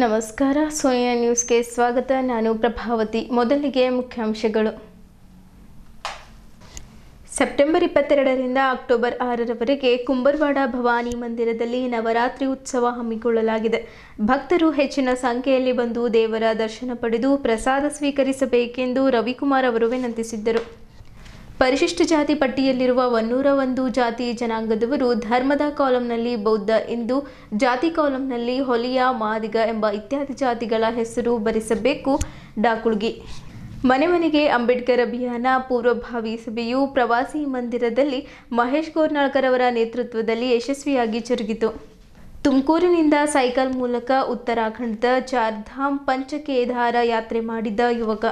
ನಮಸ್ಕಾರ. ಸೋನಿಯಾ ನ್ಯೂಸ್ಗೆ ಸ್ವಾಗತ. ನಾನು ಪ್ರಭಾವತಿ. ಮೊದಲಿಗೆ ಮುಖ್ಯಾಂಶಗಳು. ಸೆಪ್ಟೆಂಬರ್ 22ರಿಂದ ಅಕ್ಟೋಬರ್ 6ರವರೆಗೆ ಕುಂಬರ್ವಾಡ ಭವಾನಿ ಮಂದಿರದಲ್ಲಿ ನವರಾತ್ರಿ ಉತ್ಸವ ಹಮ್ಮಿಕೊಳ್ಳಲಾಗಿದೆ. ಭಕ್ತರು ಹೆಚ್ಚಿನ ಸಂಖ್ಯೆಯಲ್ಲಿ ಬಂದು ದೇವರ ದರ್ಶನ ಪಡೆದು ಪ್ರಸಾದ ಸ್ವೀಕರಿಸಬೇಕೆಂದು ರವಿಕುಮಾರ್ ಅವರು ವಿನಂತಿಸಿದ್ದರು. ಪರಿಶಿಷ್ಟ ಜಾತಿ ಪಟ್ಟಿಯಲ್ಲಿರುವ 101 ಜಾತಿ ಜನಾಂಗದವರು ಧರ್ಮದ ಕಾಲಂನಲ್ಲಿ ಬೌದ್ಧ, ಹಿಂದೂ, ಜಾತಿ ಕಾಲಂನಲ್ಲಿ ಹೊಲಿಯ, ಮಾದಿಗ ಎಂಬ ಇತ್ಯಾದಿ ಜಾತಿಗಳ ಹೆಸರು ಬರೆಸಬೇಕು. ಡಾಕುಳ್ಗಿ. ಮನೆ ಮನೆಗೆ ಅಂಬೇಡ್ಕರ್ ಅಭಿಯಾನ ಪೂರ್ವಭಾವಿ ಸಭೆಯು ಪ್ರವಾಸಿ ಮಂದಿರದಲ್ಲಿ ಮಹೇಶ್ ಗೋರ್ನಾಳ್ಕರ್ ಅವರ ನೇತೃತ್ವದಲ್ಲಿ ಯಶಸ್ವಿಯಾಗಿ ಜರುಗಿತು. ತುಮಕೂರಿನಿಂದ ಸೈಕಲ್ ಮೂಲಕ ಉತ್ತರಾಖಂಡದ ಚಾರ್ಧಾಮ್ ಪಂಚಕೇದಾರ ಯಾತ್ರೆ ಮಾಡಿದ ಯುವಕ.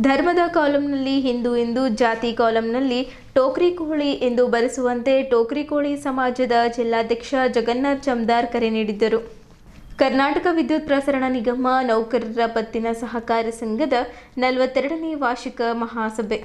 ಧರ್ಮದ ಕಾಲಂನಲ್ಲಿ ಹಿಂದೂ ಎಂದು, ಜಾತಿ ಕಾಲಂನಲ್ಲಿ ಟೋಕ್ರಿ ಕೋಳಿ ಎಂದು ಬರೆಸುವಂತೆ ಟೋಕ್ರಿ ಕೋಳಿ ಸಮಾಜದ ಜಿಲ್ಲಾಧ್ಯಕ್ಷ ಜಗನ್ನಾಥ್ ಜಮದಾರ್ ಕರೆ ನೀಡಿದ್ದರು. ಕರ್ನಾಟಕ ವಿದ್ಯುತ್ ಪ್ರಸರಣ ನಿಗಮ ನೌಕರರ ಪತ್ತಿನ ಸಹಕಾರ ಸಂಘದ 42ನೇ ವಾರ್ಷಿಕ ಮಹಾಸಭೆ.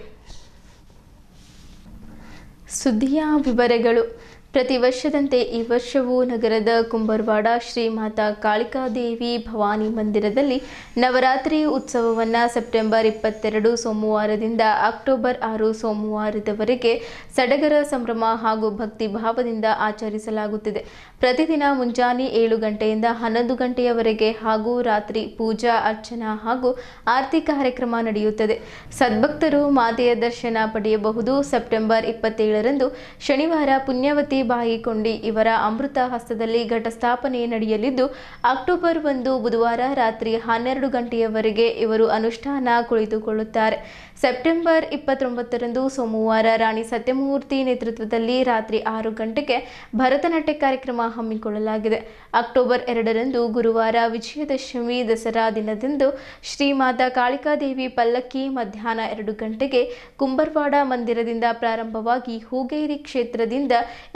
ಸುದ್ದಿಯ ವಿವರಗಳು. ಪ್ರತಿ ವರ್ಷದಂತೆ ಈ ವರ್ಷವೂ ನಗರದ ಕುಂಬರ್ವಾಡ ಶ್ರೀ ಮಾತಾ ಕಾಳಿಕಾದೇವಿ ಭವಾನಿ ಮಂದಿರದಲ್ಲಿ ನವರಾತ್ರಿ ಉತ್ಸವವನ್ನು ಸೆಪ್ಟೆಂಬರ್ 22 ಸೋಮವಾರದಿಂದ ಅಕ್ಟೋಬರ್ 6 ಸೋಮವಾರದವರೆಗೆ ಸಡಗರ ಸಂಭ್ರಮ ಹಾಗೂ ಭಕ್ತಿ ಭಾವದಿಂದ ಆಚರಿಸಲಾಗುತ್ತಿದೆ. ಪ್ರತಿದಿನ ಮುಂಜಾನೆ 7 ಗಂಟೆಯಿಂದ 11 ಗಂಟೆಯವರೆಗೆ ಹಾಗೂ ರಾತ್ರಿ ಪೂಜಾ ಅರ್ಚನಾ ಹಾಗೂ ಆರತಿ ಕಾರ್ಯಕ್ರಮ ನಡೆಯುತ್ತದೆ. ಸದ್ಭಕ್ತರು ಮಾತೆಯ ದರ್ಶನ ಪಡೆಯಬಹುದು. ಸೆಪ್ಟೆಂಬರ್ 27ರಂದು ಶನಿವಾರ ಪುಣ್ಯವತಿ ಬಾಯಿಕೊಂಡಿ ಇವರ ಅಮೃತ ಹಸ್ತದಲ್ಲಿ ಘಟಸ್ಥಾಪನೆ ನಡೆಯಲಿದ್ದು, ಅಕ್ಟೋಬರ್ 1 ಬುಧವಾರ ರಾತ್ರಿ 12 ಗಂಟೆಯವರೆಗೆ ಇವರು ಅನುಷ್ಠಾನ ಕುಳಿತುಕೊಳ್ಳುತ್ತಾರೆ. ಸೆಪ್ಟೆಂಬರ್ 29ರಂದು ಸೋಮವಾರ ರಾಣಿ ಸತ್ಯಮೂರ್ತಿ ನೇತೃತ್ವದಲ್ಲಿ ರಾತ್ರಿ 6 ಗಂಟೆಗೆ ಭರತನಾಟ್ಯ ಕಾರ್ಯಕ್ರಮ ಹಮ್ಮಿಕೊಳ್ಳಲಾಗಿದೆ. ಅಕ್ಟೋಬರ್ 2ರಂದು ಗುರುವಾರ ವಿಜಯದಶಮಿ ದಸರಾ ದಿನದಂದು ಶ್ರೀ ಮಾತಾ ಕಾಳಿಕಾದೇವಿ ಪಲ್ಲಕ್ಕಿ ಮಧ್ಯಾಹ್ನ 2 ಗಂಟೆಗೆ ಕುಂಬರ್ವಾಡ ಮಂದಿರದಿಂದ ಪ್ರಾರಂಭವಾಗಿ ಹೂಗೇರಿ ಕ್ಷೇತ್ರದಿಂದ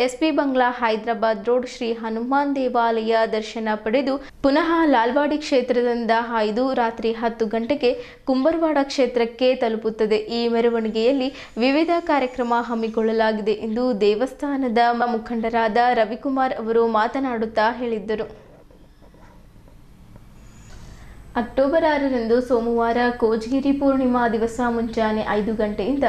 ಎಸ್ಪಿ ಬಂಗ್ಲಾ ಹೈದರಾಬಾದ್ ರೋಡ್ ಶ್ರೀ ಹನುಮಾನ್ ದೇವಾಲಯ ದರ್ಶನ ಪಡೆದು ಪುನಃ ಲಾಲ್ವಾಡಿ ಕ್ಷೇತ್ರದಿಂದ ಹಾಯ್ದು ರಾತ್ರಿ 10 ಗಂಟೆಗೆ ಕುಂಬರ್ವಾಡ ಕ್ಷೇತ್ರಕ್ಕೆ ತಲುಪುತ್ತದೆ. ಈ ಮೆರವಣಿಗೆಯಲ್ಲಿ ವಿವಿಧ ಕಾರ್ಯಕ್ರಮ ಹಮ್ಮಿಕೊಳ್ಳಲಾಗಿದೆ ಎಂದು ದೇವಸ್ಥಾನದ ಮುಖಂಡರಾದ ರವಿಕುಮಾರ್ ಅವರು ಮಾತನಾಡುತ್ತಾ ಹೇಳಿದ್ದರು. ಅಕ್ಟೋಬರ್ 6ರಂದು ಸೋಮವಾರ ಕೋಜಗಿರಿ ಪೂರ್ಣಿಮಾ ದಿವಸ ಮುಂಜಾನೆ 5 ಗಂಟೆಯಿಂದ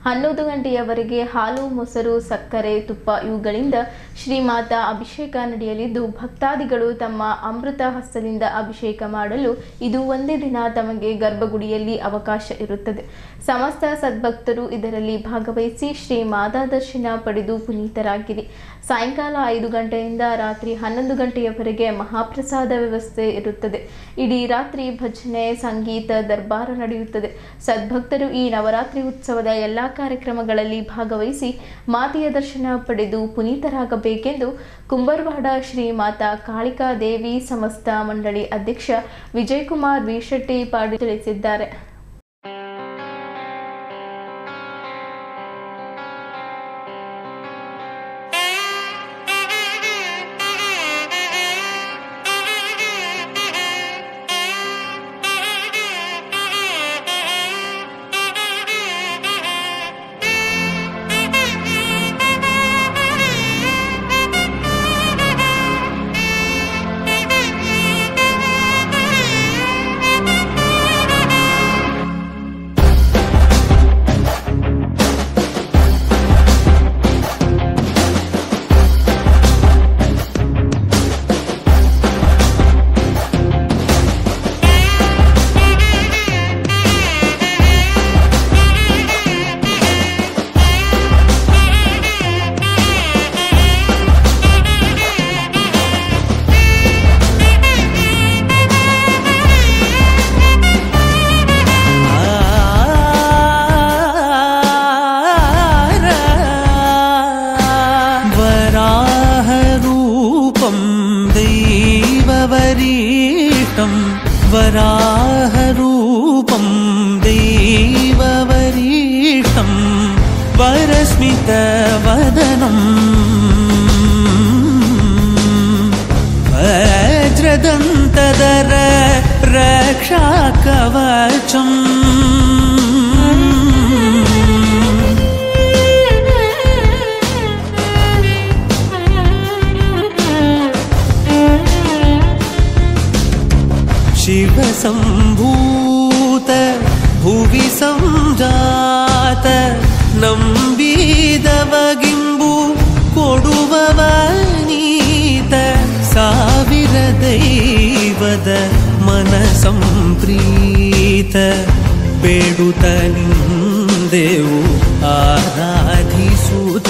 11 ಗಂಟೆಯವರೆಗೆ ಹಾಲು, ಮೊಸರು, ಸಕ್ಕರೆ, ತುಪ್ಪ ಇವುಗಳಿಂದ ಶ್ರೀಮಾತಾ ಅಭಿಷೇಕ ನಡೆಯಲಿದ್ದು, ಭಕ್ತಾದಿಗಳು ತಮ್ಮ ಅಮೃತ ಹಸ್ತದಿಂದ ಅಭಿಷೇಕ ಮಾಡಲು ಇದು ಒಂದೇ ದಿನ ತಮಗೆ ಗರ್ಭಗುಡಿಯಲ್ಲಿ ಅವಕಾಶ ಇರುತ್ತದೆ. ಸಮಸ್ತ ಸದ್ಭಕ್ತರು ಇದರಲ್ಲಿ ಭಾಗವಹಿಸಿ ಶ್ರೀ ಮಾತಾ ದರ್ಶನ ಪಡೆದು ಪುನೀತರಾಗಿರಿ. ಸಾಯಂಕಾಲ 5 ಗಂಟೆಯಿಂದ ರಾತ್ರಿ 11 ಗಂಟೆಯವರೆಗೆ ಮಹಾಪ್ರಸಾದ ವ್ಯವಸ್ಥೆ ಇರುತ್ತದೆ. ಇಡೀ ರಾತ್ರಿ ಭಜನೆ, ಸಂಗೀತ, ದರ್ಬಾರ ನಡೆಯುತ್ತದೆ. ಸದ್ಭಕ್ತರು ಈ ನವರಾತ್ರಿ ಉತ್ಸವದ ಎಲ್ಲ ಕಾರ್ಯಕ್ರಮಗಳಲ್ಲಿ ಭಾಗವಹಿಸಿ ಮಾತೆಯ ದರ್ಶನ ಪಡೆದು ಪುನೀತರಾಗಬೇಕೆಂದು ಕುಂಬರ್ವಾಡ ಶ್ರೀ ಮಾತಾ ಕಾಳಿಕಾ ದೇವಿ ಸಮಸ್ತ ಮಂಡಳಿ ಅಧ್ಯಕ್ಷ ವಿಜಯಕುಮಾರ್ ವಿ ಶೆಟ್ಟಿ ಪಾಟೀಲ್ ತಿಳಿಸಿದ್ದಾರೆ. वराहरूपं देववरीष्टं वरस्मितवदनं वज्रदन्तधर रक्षाकवचम् ಸುಜಾತ ನಂಬಿದವಗಿಂಬು ಕೊಡುವವ ನೀತ ಸಾವಿರ ದೈವದ ಮನ ಸಂಪ್ರೀತ ಬೇಡುತ್ತ ನಿಂದೆವು ಆರಾಧಿಸುತ್ತ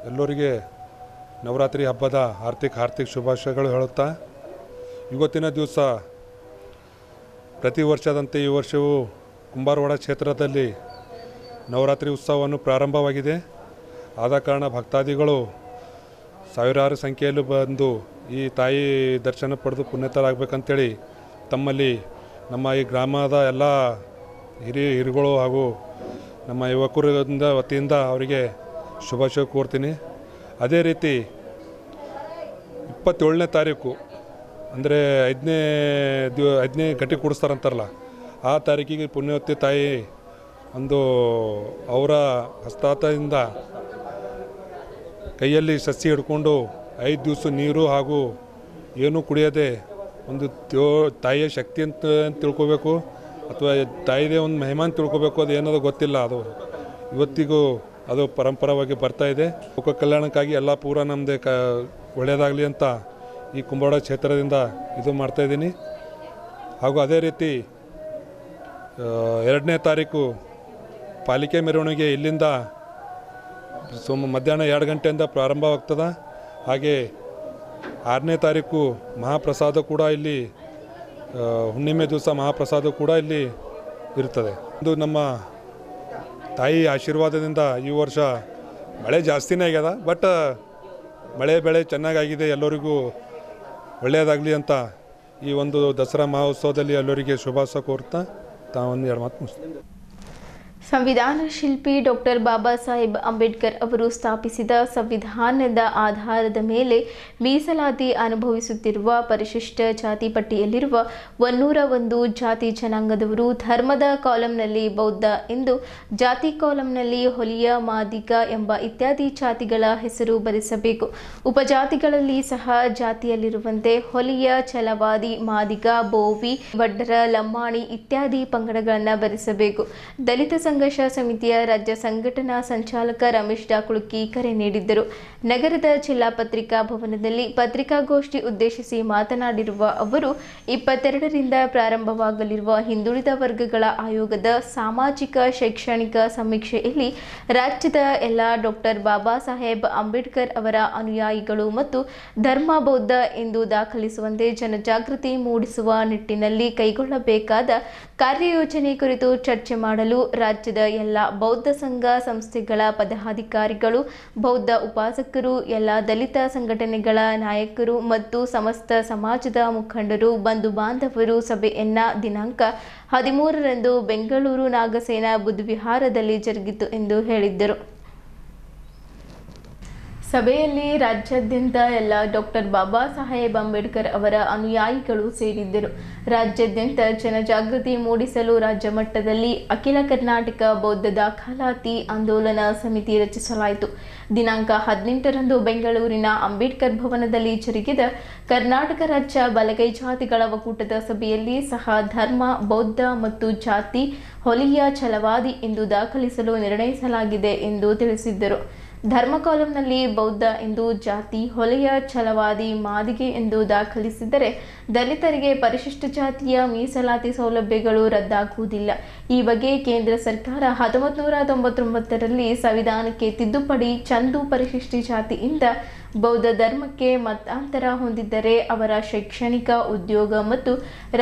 ಎಲ್ಲರಿಗೆ ನವರಾತ್ರಿ ಹಬ್ಬದ ಹಾರ್ದಿಕ ಶುಭಾಶಯಗಳು ಹೇಳುತ್ತಾ, ಇವತ್ತಿನ ದಿವಸ ಪ್ರತಿ ವರ್ಷದಂತೆ ಈ ವರ್ಷವೂ ಕುಂಬಾರವಾಡ ಕ್ಷೇತ್ರದಲ್ಲಿ ನವರಾತ್ರಿ ಉತ್ಸವವನ್ನು ಪ್ರಾರಂಭವಾಗಿದೆ. ಆದ ಕಾರಣ ಭಕ್ತಾದಿಗಳು ಸಾವಿರಾರು ಸಂಖ್ಯೆಯಲ್ಲಿ ಬಂದು ಈ ತಾಯಿ ದರ್ಶನ ಪಡೆದು ಪುಣ್ಯತರಾಗಬೇಕಂತೇಳಿ ತಮ್ಮಲ್ಲಿ ನಮ್ಮ ಈ ಗ್ರಾಮದ ಎಲ್ಲ ಹಿರಿಗಳು ಹಾಗೂ ನಮ್ಮ ಯುವಕರಿಂದ ವತಿಯಿಂದ ಅವರಿಗೆ ಶುಭಾಶಯ ಕೋರ್ತೀನಿ. ಅದೇ ರೀತಿ 27ನೇ ತಾರೀಕು ಅಂದರೆ 5ನೇ ಗಟ್ಟಿ ಕೂಡಿಸ್ತಾರಂತಾರಲ್ಲ, ಆ ತಾರೀಕಿಗೆ ಪುಣ್ಯವತಿ ತಾಯಿ ಒಂದು ಅವರ ಹಸ್ತಾತದಿಂದ ಕೈಯಲ್ಲಿ ಸಸಿ ಹಿಡ್ಕೊಂಡು 5 ದಿವಸ ನೀರು ಹಾಗೂ ಏನೂ ಕುಡಿಯೋದೆ ಒಂದು ತಾಯಿಯ ಶಕ್ತಿ ಅಂತ ತಿಳ್ಕೊಬೇಕು, ಅಥವಾ ತಾಯಿದೇ ಒಂದು ಮಹಿಮಾನ್ ತಿಳ್ಕೊಬೇಕು. ಅದು ಏನದು ಗೊತ್ತಿಲ್ಲ, ಅದು ಇವತ್ತಿಗೂ ಅದು ಪರಂಪರವಾಗಿ ಬರ್ತಾಯಿದೆ. ಲೋಕ ಕಲ್ಯಾಣಕ್ಕಾಗಿ ಎಲ್ಲ ಪೂರ ನಮ್ಮದೇ ಒಳ್ಳೆಯದಾಗಲಿ ಅಂತ ಈ ಕುಂಬಾರವಾಡ ಕ್ಷೇತ್ರದಿಂದ ಇದು ಮಾಡ್ತಾಯಿದ್ದೀನಿ. ಹಾಗೂ ಅದೇ ರೀತಿ 2ನೇ ತಾರೀಕು ಪಾಲಿಕೆ ಮೆರವಣಿಗೆ ಇಲ್ಲಿಂದ ಮಧ್ಯಾಹ್ನ 2 ಗಂಟೆಯಿಂದ ಪ್ರಾರಂಭವಾಗ್ತದೆ. ಹಾಗೆ 6ನೇ ತಾರೀಕು ಮಹಾಪ್ರಸಾದ ಕೂಡ ಇಲ್ಲಿ, ಹುಣ್ಣಿಮೆ ದಿವಸ ಮಹಾಪ್ರಸಾದ ಕೂಡ ಇಲ್ಲಿ ಇರ್ತದೆ. ಇದು ನಮ್ಮ ತಾಯಿ ಆಶೀರ್ವಾದದಿಂದ ಈ ವರ್ಷ ಮಳೆ ಜಾಸ್ತಿನೇ ಆಗ್ಯದ, ಬಟ್ ಮಳೆ ಬೆಳೆ ಚೆನ್ನಾಗಾಗಿದೆ. ಎಲ್ಲರಿಗೂ ಒಳ್ಳೆಯದಾಗಲಿ ಅಂತ ಈ ಒಂದು ದಸರಾ ಮಹೋತ್ಸವದಲ್ಲಿ ಎಲ್ಲರಿಗೆ ಶುಭಾಶಯ ಕೋರ್ತಾ ತಾವೊಂದು 2 ಮಾತು ಮುಗಿಸ್ತೀನಿ. ಸಂವಿಧಾನ ಶಿಲ್ಪಿ ಡಾಕ್ಟರ್ ಬಾಬಾ ಸಾಹೇಬ್ ಅಂಬೇಡ್ಕರ್ ಅವರು ಸ್ಥಾಪಿಸಿದ ಸಂವಿಧಾನದ ಆಧಾರದ ಮೇಲೆ ಮೀಸಲಾತಿ ಅನುಭವಿಸುತ್ತಿರುವ ಪರಿಶಿಷ್ಟ ಜಾತಿ ಪಟ್ಟಿಯಲ್ಲಿರುವ 101 ಜಾತಿ ಜನಾಂಗದವರು ಧರ್ಮದ ಕಾಲಂನಲ್ಲಿ ಬೌದ್ಧ ಎಂದು, ಜಾತಿ ಕಾಲಂನಲ್ಲಿ ಹೊಲಿಯ, ಮಾದಿಗ ಎಂಬ ಇತ್ಯಾದಿ ಜಾತಿಗಳ ಹೆಸರು ಬರೆಸಬೇಕು. ಉಪಜಾತಿಗಳಲ್ಲಿ ಸಹ ಜಾತಿಯಲ್ಲಿರುವಂತೆ ಹೊಲಿಯ, ಛಲವಾದಿ, ಮಾದಿಗ, ಬೋವಿ, ವಡ್ಡರ, ಲಂಬಾಣಿ ಇತ್ಯಾದಿ ಪಂಗಡಗಳನ್ನು ಬರೆಸಬೇಕು. ದಲಿತ ಸಂಘರ್ಷ ಸಮಿತಿಯ ರಾಜ್ಯ ಸಂಘಟನಾ ಸಂಚಾಲಕ ರಮೇಶ್ ಡಾಕುಳುಕ್ಕಿ ಕರೆ ನೀಡಿದ್ದರು. ನಗರದ ಜಿಲ್ಲಾ ಪತ್ರಿಕಾ ಭವನದಲ್ಲಿ ಪತ್ರಿಕಾಗೋಷ್ಠಿ ಉದ್ದೇಶಿಸಿ ಮಾತನಾಡಿರುವ ಅವರು, 22ರಿಂದ ಪ್ರಾರಂಭವಾಗಲಿರುವ ಹಿಂದುಳಿದ ವರ್ಗಗಳ ಆಯೋಗದ ಸಾಮಾಜಿಕ ಶೈಕ್ಷಣಿಕ ಸಮೀಕ್ಷೆಯಲ್ಲಿ ರಾಜ್ಯದ ಎಲ್ಲ ಡಾಕ್ಟರ್ ಬಾಬಾ ಸಾಹೇಬ್ ಅಂಬೇಡ್ಕರ್ ಅವರ ಅನುಯಾಯಿಗಳು ಮತ್ತು ಧರ್ಮ ಬೌದ್ಧ ಎಂದು ದಾಖಲಿಸುವಂತೆ ಜನಜಾಗೃತಿ ಮೂಡಿಸುವ ನಿಟ್ಟಿನಲ್ಲಿ ಕೈಗೊಳ್ಳಬೇಕಾದ ಕಾರ್ಯಯೋಜನೆ ಕುರಿತು ಚರ್ಚೆ ಮಾಡಲು ರಾಜ್ಯದ ಎಲ್ಲ ಬೌದ್ಧ ಸಂಘ ಸಂಸ್ಥೆಗಳ ಪದಾಧಿಕಾರಿಗಳು, ಬೌದ್ಧ ಉಪಾಸಕರು, ಎಲ್ಲ ದಲಿತ ಸಂಘಟನೆಗಳ ನಾಯಕರು ಮತ್ತು ಸಮಸ್ತ ಸಮಾಜದ ಮುಖಂಡರು, ಬಂಧು ಬಾಂಧವರು ಸಭೆಯನ್ನ ದಿನಾಂಕ 13ರಂದು ಬೆಂಗಳೂರು ನಾಗಸೇನಾ ಬುದ್ಧವಿಹಾರದಲ್ಲಿ ಜರುಗಿತು ಎಂದು ಹೇಳಿದ್ದರು. ಸಭೆಯಲ್ಲಿ ರಾಜ್ಯಾದ್ಯಂತ ಎಲ್ಲ ಡಾಕ್ಟರ್ ಬಾಬಾ ಸಾಹೇಬ್ ಅಂಬೇಡ್ಕರ್ ಅವರ ಅನುಯಾಯಿಗಳು ಸೇರಿದ್ದರು. ರಾಜ್ಯಾದ್ಯಂತ ಜನಜಾಗೃತಿ ಮೂಡಿಸಲು ರಾಜ್ಯ ಮಟ್ಟದಲ್ಲಿ ಅಖಿಲ ಕರ್ನಾಟಕ ಬೌದ್ಧ ದಾಖಲಾತಿ ಆಂದೋಲನ ಸಮಿತಿ ರಚಿಸಲಾಯಿತು. ದಿನಾಂಕ 18ರಂದು ಬೆಂಗಳೂರಿನ ಅಂಬೇಡ್ಕರ್ ಭವನದಲ್ಲಿ ಜರುಗಿದ ಕರ್ನಾಟಕ ರಾಜ್ಯ ಬಲಗೈ ಜಾತಿಗಳ ಒಕ್ಕೂಟದ ಸಭೆಯಲ್ಲಿ ಸಹ ಧರ್ಮ, ಬೌದ್ಧ ಮತ್ತು ಜಾತಿ ಹೊಲಿಯ ಛಲವಾದಿ ಎಂದು ದಾಖಲಿಸಲು ನಿರ್ಣಯಿಸಲಾಗಿದೆ ಎಂದು ತಿಳಿಸಿದ್ದರು. ಧರ್ಮ ಕಾಲಂನಲ್ಲಿ ಬೌದ್ಧ ಎಂದು, ಜಾತಿ ಹೊಲೆಯ ಛಲವಾದಿ ಮಾದಿಗೆ ಎಂದು ದಾಖಲಿಸಿದರೆ ದಲಿತರಿಗೆ ಪರಿಶಿಷ್ಟ ಜಾತಿಯ ಮೀಸಲಾತಿ ಸೌಲಭ್ಯಗಳು ರದ್ದಾಗುವುದಿಲ್ಲ. ಈ ಬಗ್ಗೆ ಕೇಂದ್ರ ಸರ್ಕಾರ 1999ರಲ್ಲಿ ಸಂವಿಧಾನಕ್ಕೆ ತಿದ್ದುಪಡಿ ಚಂದು ಪರಿಶಿಷ್ಟ ಜಾತಿಯಿಂದ ಬೌದ್ಧ ಧರ್ಮಕ್ಕೆ ಮತಾಂತರ ಹೊಂದಿದ್ದರೆ ಅವರ ಶೈಕ್ಷಣಿಕ, ಉದ್ಯೋಗ ಮತ್ತು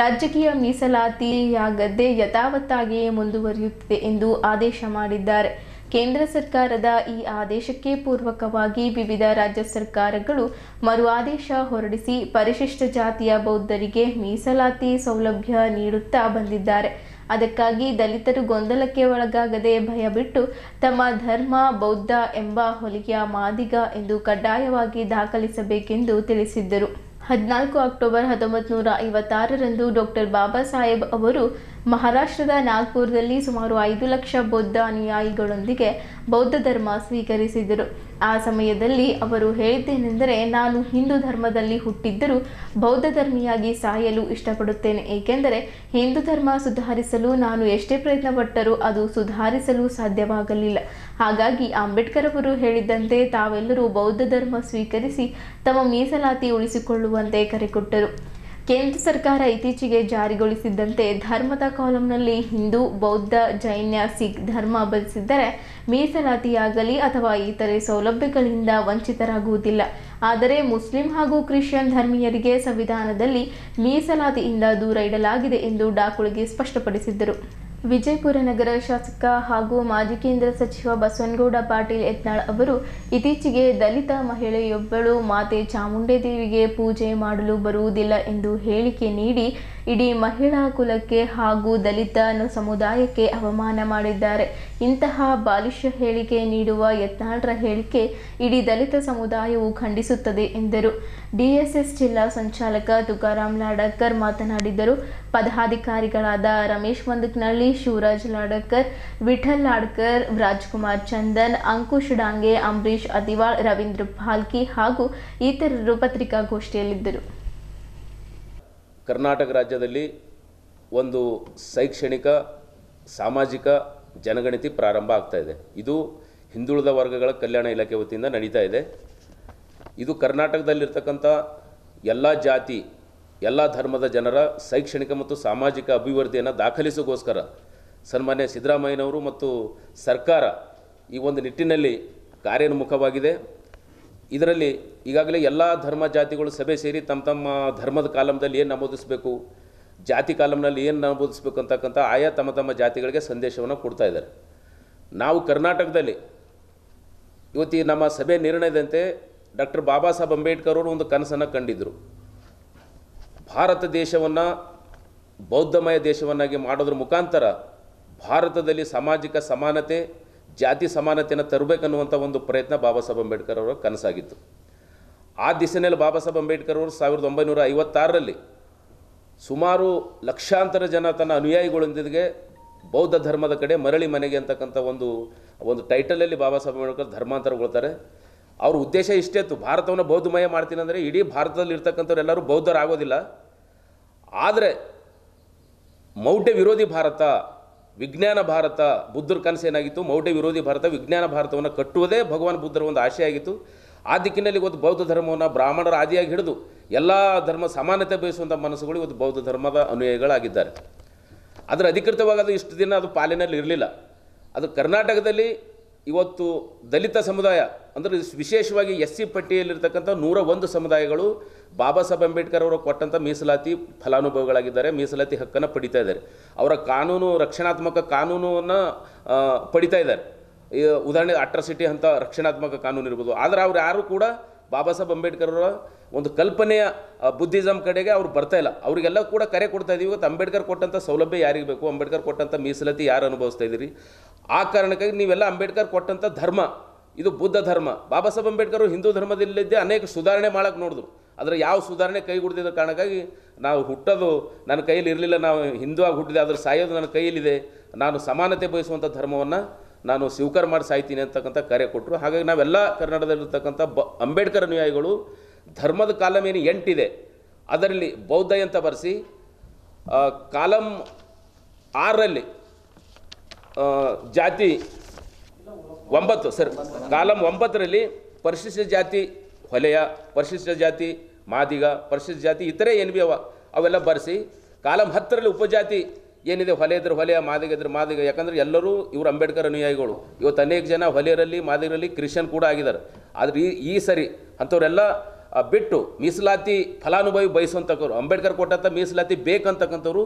ರಾಜಕೀಯ ಮೀಸಲಾತಿಯಾಗದೆ ಯಥಾವತ್ತಾಗಿಯೇ ಮುಂದುವರಿಯುತ್ತದೆ ಎಂದು ಆದೇಶ ಮಾಡಿದ್ದಾರೆ. ಕೇಂದ್ರ ಸರ್ಕಾರದ ಈ ಆದೇಶಕ್ಕೆ ಪೂರ್ವಕವಾಗಿ ವಿವಿಧ ರಾಜ್ಯ ಸರ್ಕಾರಗಳು ಮರು ಆದೇಶ ಹೊರಡಿಸಿ ಪರಿಶಿಷ್ಟ ಜಾತಿಯ ಬೌದ್ಧರಿಗೆ ಮೀಸಲಾತಿ ಸೌಲಭ್ಯ ನೀಡುತ್ತಾ ಬಂದಿದ್ದಾರೆ. ಅದಕ್ಕಾಗಿ ದಲಿತರು ಗೊಂದಲಕ್ಕೆ ಒಳಗಾಗದೆ ಭಯಬಿಟ್ಟು ತಮ್ಮ ಧರ್ಮ ಬೌದ್ಧ ಎಂಬ ಹೊಲಿಗೆ ಮಾದಿಗ ಎಂದು ಕಡ್ಡಾಯವಾಗಿ ದಾಖಲಿಸಬೇಕೆಂದು ತಿಳಿಸಿದ್ದರು. 14 ಅಕ್ಟೋಬರ್ 1956ರಂದು ಡಾಕ್ಟರ್ ಬಾಬಾ ಸಾಹೇಬ್ ಅವರು ಮಹಾರಾಷ್ಟ್ರದ ನಾಗ್ಪುರದಲ್ಲಿ ಸುಮಾರು 5 ಲಕ್ಷ ಬೌದ್ಧ ಅನುಯಾಯಿಗಳೊಂದಿಗೆ ಬೌದ್ಧ ಧರ್ಮ ಸ್ವೀಕರಿಸಿದರು. ಆ ಸಮಯದಲ್ಲಿ ಅವರು ಹೇಳಿದ್ದೇನೆಂದರೆ, ನಾನು ಹಿಂದೂ ಧರ್ಮದಲ್ಲಿ ಹುಟ್ಟಿದ್ದರೂ ಬೌದ್ಧ ಧರ್ಮಿಯಾಗಿ ಸಾಯಲು ಇಷ್ಟಪಡುತ್ತೇನೆ. ಏಕೆಂದರೆ ಹಿಂದೂ ಧರ್ಮ ಸುಧಾರಿಸಲು ನಾನು ಎಷ್ಟೇ ಪ್ರಯತ್ನಪಟ್ಟರೂ ಅದು ಸುಧಾರಿಸಲು ಸಾಧ್ಯವಾಗಲಿಲ್ಲ. ಹಾಗಾಗಿ ಅಂಬೇಡ್ಕರ್ ಅವರು ಹೇಳಿದ್ದಂತೆ ತಾವೆಲ್ಲರೂ ಬೌದ್ಧ ಧರ್ಮ ಸ್ವೀಕರಿಸಿ ತಮ್ಮ ಮೀಸಲಾತಿ ಉಳಿಸಿಕೊಳ್ಳುವಂತೆ ಕರೆಕೊಟ್ಟರು. ಕೇಂದ್ರ ಸರ್ಕಾರ ಇತ್ತೀಚೆಗೆ ಜಾರಿಗೊಳಿಸಿದ್ದಂತೆ ಧರ್ಮದ ಕಾಲಂನಲ್ಲಿ ಹಿಂದೂ, ಬೌದ್ಧ, ಜೈನ, ಸಿಖ್ ಧರ್ಮ ಬಲಿಸಿದ್ದರೆ ಮೀಸಲಾತಿಯಾಗಲಿ ಅಥವಾ ಇತರೆ ಸೌಲಭ್ಯಗಳಿಂದ ವಂಚಿತರಾಗುವುದಿಲ್ಲ. ಆದರೆ ಮುಸ್ಲಿಂ ಹಾಗೂ ಕ್ರಿಶ್ಚಿಯನ್ ಧರ್ಮೀಯರಿಗೆ ಸಂವಿಧಾನದಲ್ಲಿ ಮೀಸಲಾತಿಯಿಂದ ದೂರ ಇಡಲಾಗಿದೆ ಎಂದು ಡಾಕುಳಿಗೆ ಸ್ಪಷ್ಟಪಡಿಸಿದ್ದರು. ವಿಜಯಪುರ ನಗರ ಶಾಸಕ ಹಾಗೂ ಮಾಜಿ ಕೇಂದ್ರ ಸಚಿವ ಬಸವನಗೌಡ ಪಾಟೀಲ್ ಯತ್ನಾಳ್ ಅವರು ಇತ್ತೀಚೆಗೆ ದಲಿತ ಮಹಿಳೆಯೊಬ್ಬಳು ಮಾತೆ ಚಾಮುಂಡೇದೇವಿಗೆ ಪೂಜೆ ಮಾಡಲು ಬರುವುದಿಲ್ಲ ಎಂದು ಹೇಳಿಕೆ ನೀಡಿ ಇಡೀ ಮಹಿಳಾ ಕುಲಕ್ಕೆ ಹಾಗೂ ದಲಿತ ಸಮುದಾಯಕ್ಕೆ ಅವಮಾನ ಮಾಡಿದ್ದಾರೆ. ಇಂತಹ ಬಾಲಿಶ ಹೇಳಿಕೆ ನೀಡುವ ಯತ್ನಾಳ್ರ ಹೇಳಿಕೆ ಇಡೀ ದಲಿತ ಸಮುದಾಯವು ಖಂಡಿಸುತ್ತದೆ ಎಂದರು. ಡಿಎಸ್ಎಸ್ ಜಿಲ್ಲಾ ಸಂಚಾಲಕ ತುಕಾರಾಮ್ ಲಾಡಕರ್ ಮಾತನಾಡಿದರು. ಪದಾಧಿಕಾರಿಗಳಾದ ರಮೇಶ್ ಮಂದಕನಹಳ್ಳಿ, ಶಿವರಾಜ್ ಲಾಡಕರ್, ವಿಠಲ್ ಲಾಡ್ಕರ್, ರಾಜ್ಕುಮಾರ್ ಚಂದನ್, ಅಂಕುಶ್ ಡಾಂಗೆ, ಅಂಬರೀಶ್ ಅತಿವಾಳ್, ರವೀಂದ್ರ ಪಾಲ್ಕಿ ಹಾಗೂ ಇತರರು ಪತ್ರಿಕಾಗೋಷ್ಠಿಯಲ್ಲಿದ್ದರು. ಕರ್ನಾಟಕ ರಾಜ್ಯದಲ್ಲಿ ಒಂದು ಶೈಕ್ಷಣಿಕ, ಸಾಮಾಜಿಕ ಜನಗಣತಿ ಪ್ರಾರಂಭ ಆಗ್ತಾ ಇದೆ. ಇದು ಹಿಂದುಳಿದ ವರ್ಗಗಳ ಕಲ್ಯಾಣ ಇಲಾಖೆ ವತಿಯಿಂದ ನಡೀತಾ ಇದೆ. ಇದು ಕರ್ನಾಟಕದಲ್ಲಿರ್ತಕ್ಕಂಥ ಎಲ್ಲ ಜಾತಿ, ಎಲ್ಲ ಧರ್ಮದ ಜನರ ಶೈಕ್ಷಣಿಕ ಮತ್ತು ಸಾಮಾಜಿಕ ಅಭಿವೃದ್ಧಿಯನ್ನು ದಾಖಲಿಸೋಗೋಸ್ಕರ ಸನ್ಮಾನ್ಯ ಸಿದ್ದರಾಮಯ್ಯನವರು ಮತ್ತು ಸರ್ಕಾರ ಈ ಒಂದು ನಿಟ್ಟಿನಲ್ಲಿ ಕಾರ್ಯೋನ್ಮುಖವಾಗಿದೆ. ಇದರಲ್ಲಿ ಈಗಾಗಲೇ ಎಲ್ಲ ಧರ್ಮ ಜಾತಿಗಳು ಸಭೆ ಸೇರಿ ತಮ್ಮ ತಮ್ಮ ಧರ್ಮದ ಕಾಲಂನಲ್ಲಿ ಏನು ನಮೂದಿಸಬೇಕು, ಜಾತಿ ಕಾಲಂನಲ್ಲಿ ಏನು ನಮೂದಿಸಬೇಕು ಅಂತಕ್ಕಂಥ ಆಯಾ ತಮ್ಮ ತಮ್ಮ ಜಾತಿಗಳಿಗೆ ಸಂದೇಶವನ್ನು ಕೊಡ್ತಾ ಇದ್ದಾರೆ. ನಾವು ಕರ್ನಾಟಕದಲ್ಲಿ ಇವತ್ತು ನಮ್ಮ ಸಭೆ ನಿರ್ಣಯದಂತೆ ಡಾಕ್ಟರ್ ಬಾಬಾ ಸಾಹೇಬ್ ಅಂಬೇಡ್ಕರ್ ಅವರು ಒಂದು ಕನಸನ್ನು ಕಂಡಿದ್ದರು. ಭಾರತ ದೇಶವನ್ನು ಬೌದ್ಧಮಯ ದೇಶವನ್ನಾಗಿ ಮಾಡೋದ್ರ ಮುಖಾಂತರ ಭಾರತದಲ್ಲಿ ಸಾಮಾಜಿಕ ಸಮಾನತೆ, ಜಾತಿ ಸಮಾನತೆಯನ್ನು ತರಬೇಕನ್ನುವಂಥ ಒಂದು ಪ್ರಯತ್ನ ಬಾಬಾ ಸಾಹೇಬ್ ಅಂಬೇಡ್ಕರ್ ಅವರ ಕನಸಾಗಿತ್ತು. ಆ ದಿಸೆಯಲ್ಲಿ ಬಾಬಾ ಸಾಹೇಬ್ ಅಂಬೇಡ್ಕರ್ ಅವರು 1956ರಲ್ಲಿ ಸುಮಾರು ಲಕ್ಷಾಂತರ ಜನ ತನ್ನ ಅನುಯಾಯಿಗಳೊಂದಿಗೆ ಬೌದ್ಧ ಧರ್ಮದ ಕಡೆ ಮರಳಿ ಮನೆಗೆ ಅಂತಕ್ಕಂಥ ಒಂದು ಟೈಟಲಲ್ಲಿ ಬಾಬಾ ಸಾಹೇಬ್ ಅಂಬೇಡ್ಕರ್ ಧರ್ಮಾಂತರಗೊಳ್ತಾರೆ. ಅವ್ರ ಉದ್ದೇಶ ಇಷ್ಟೇ ಇತ್ತು, ಭಾರತವನ್ನು ಬೌದ್ಧಮಯ ಮಾಡ್ತೀನಿ ಅಂದರೆ ಇಡೀ ಭಾರತದಲ್ಲಿ ಇರ್ತಕ್ಕಂಥವ್ರು ಎಲ್ಲರೂ ಬೌದ್ಧರಾಗೋದಿಲ್ಲ, ಆದರೆ ಮೌಢ್ಯ ವಿರೋಧಿ ಭಾರತ, ವಿಜ್ಞಾನ ಭಾರತ, ಬುದ್ಧರ ಕನಸೇನಾಗಿತ್ತು, ಮೌಢ್ಯ ವಿರೋಧಿ ಭಾರತ, ವಿಜ್ಞಾನ ಭಾರತವನ್ನು ಕಟ್ಟುವುದೇ ಭಗವಾನ್ ಬುದ್ಧರ ಒಂದು ಆಶೆಯಾಗಿತ್ತು. ಆ ದಿಕ್ಕಿನಲ್ಲಿ ಇವತ್ತು ಬೌದ್ಧ ಧರ್ಮವನ್ನು ಬ್ರಾಹ್ಮಣರ ಆದಿಯಾಗಿ ಹಿಡಿದು ಎಲ್ಲ ಧರ್ಮ ಸಮಾನತೆ ಬಯಸುವಂಥ ಮನಸ್ಸುಗಳು ಇವತ್ತು ಬೌದ್ಧ ಧರ್ಮದ ಅನುಯಾಯಿಗಳಾಗಿದ್ದಾರೆ. ಅದರ ಅಧಿಕೃತವಾಗಿ ಅದು ಇಷ್ಟು ದಿನ ಅದು ಪಾಲಿನಲ್ಲಿ ಇರಲಿಲ್ಲ. ಅದು ಕರ್ನಾಟಕದಲ್ಲಿ ಇವತ್ತು ದಲಿತ ಸಮುದಾಯ ಅಂದರೆ ವಿಶೇಷವಾಗಿ SC ಪಟ್ಟಿಯಲ್ಲಿರ್ತಕ್ಕಂಥ 101 ಸಮುದಾಯಗಳು ಬಾಬಾ ಸಾಹೇಬ್ ಅಂಬೇಡ್ಕರ್ ಅವರು ಕೊಟ್ಟಂಥ ಮೀಸಲಾತಿ ಫಲಾನುಭವಿಗಳಾಗಿದ್ದಾರೆ, ಮೀಸಲಾತಿ ಹಕ್ಕನ್ನು ಪಡಿತಾ ಇದ್ದಾರೆ. ಅವರ ಕಾನೂನು ರಕ್ಷಣಾತ್ಮಕ ಕಾನೂನನ್ನು ಪಡಿತಾ ಇದ್ದಾರೆ. ಉದಾಹರಣೆ ಅಟ್ರಾಸಿಟಿ ಅಂತ ರಕ್ಷಣಾತ್ಮಕ ಕಾನೂನು ಇರ್ಬೋದು. ಆದರೆ ಅವ್ರು ಯಾರು ಕೂಡ ಬಾಬಾ ಸಾಹೇಬ್ ಅಂಬೇಡ್ಕರ್ ಅವರ ಒಂದು ಕಲ್ಪನೆಯ ಬುದ್ಧಿಸಮ್ ಕಡೆಗೆ ಅವ್ರು ಬರ್ತಾ ಇಲ್ಲ. ಅವರಿಗೆಲ್ಲ ಕೂಡ ಕರೆ ಕೊಡ್ತಾ ಇದ್ದೀವಿ. ಇವತ್ತು ಅಂಬೇಡ್ಕರ್ ಕೊಟ್ಟಂಥ ಸೌಲಭ್ಯ ಯಾರಿಗೆ ಬೇಕು, ಅಂಬೇಡ್ಕರ್ ಕೊಟ್ಟಂಥ ಮೀಸಲಾತಿ ಯಾರು ಅನುಭವಿಸ್ತಾ ಇದ್ದೀರಿ, ಆ ಕಾರಣಕ್ಕಾಗಿ ನೀವೆಲ್ಲ ಅಂಬೇಡ್ಕರ್ ಕೊಟ್ಟಂಥ ಧರ್ಮ ಇದು ಬುದ್ಧ ಧರ್ಮ. ಬಾಬಾ ಸಾಹೇಬ್ ಅಂಬೇಡ್ಕರ್ ಹಿಂದೂ ಧರ್ಮದಲ್ಲಿದ್ದೇ ಅನೇಕ ಸುಧಾರಣೆ ಮಾಡೋಕ್ಕೆ ನೋಡಿದ್ರು. ಆದರೆ ಯಾವ ಸುಧಾರಣೆ ಕೈಗೂಡದಿದ್ದ ಕಾರಣಕ್ಕಾಗಿ ನಾವು ಹುಟ್ಟೋದು ನನ್ನ ಕೈಯಲ್ಲಿ ಇರಲಿಲ್ಲ, ನಾವು ಹಿಂದೂ ಆಗಿ ಹುಟ್ಟಿದೆ, ಅದ್ರ ಸಾಯೋದು ನನ್ನ ಕೈಯಲ್ಲಿದೆ, ನಾನು ಸಮಾನತೆ ಬಯಸುವಂಥ ಧರ್ಮವನ್ನು ನಾನು ಸ್ವೀಕಾರ ಮಾಡಿ ಸಾಯ್ತೀನಿ ಅಂತಕ್ಕಂಥ ಕರೆ ಕೊಟ್ಟರು. ಹಾಗಾಗಿ ನಾವೆಲ್ಲ ಕರ್ನಾಟಕದಲ್ಲಿರ್ತಕ್ಕಂಥ ಅಂಬೇಡ್ಕರ್ ಅನುಯಾಯಿಗಳು ಧರ್ಮದ ಕಾಲಂ ಏನು 8 ಇದೆ, ಅದರಲ್ಲಿ ಬೌದ್ಧ ಅಂತ ಬರೆಸಿ ಕಾಲಂ 6ರಲ್ಲಿ ಜಾತಿ 9 ಸರ್ ಕಾಲಂ 9ರಲ್ಲಿ ಪರಿಶಿಷ್ಟ ಜಾತಿ ಹೊಲೆಯ, ಪರಿಶಿಷ್ಟ ಜಾತಿ ಮಾದಿಗ, ಪರಿಶಿಷ್ಟ ಜಾತಿ ಇತರೆ ಏನು ಭೀ ಅವೆಲ್ಲ ಬರೆಸಿ ಕಾಲಂ 10ರಲ್ಲಿ ಉಪಜಾತಿ ಏನಿದೆ, ಹೊಲೆ ಇದ್ರೆ ಹೊಲೆಯ, ಮಾದಿಗ ಇದ್ರೆ ಮಾದಿಗ. ಯಾಕಂದರೆ ಎಲ್ಲರೂ ಇವರು ಅಂಬೇಡ್ಕರ್ ಅನುಯಾಯಿಗಳು. ಇವತ್ತು ಅನೇಕ ಜನ ಹೊಲೆಯರಲ್ಲಿ ಮಾದಿಗರಲ್ಲಿ ಕ್ರಿಶ್ಚಿಯನ್ ಕೂಡ ಆಗಿದ್ದಾರೆ. ಆದರೆ ಈ ಸರಿ ಅಂಥವರೆಲ್ಲ ಬಿಟ್ಟು ಮೀಸಲಾತಿ ಫಲಾನುಭವಿ ಬಯಸುವಂಥವ್ರು, ಅಂಬೇಡ್ಕರ್ ಕೊಟ್ಟಂಥ ಮೀಸಲಾತಿ ಬೇಕಂತಕ್ಕಂಥವ್ರು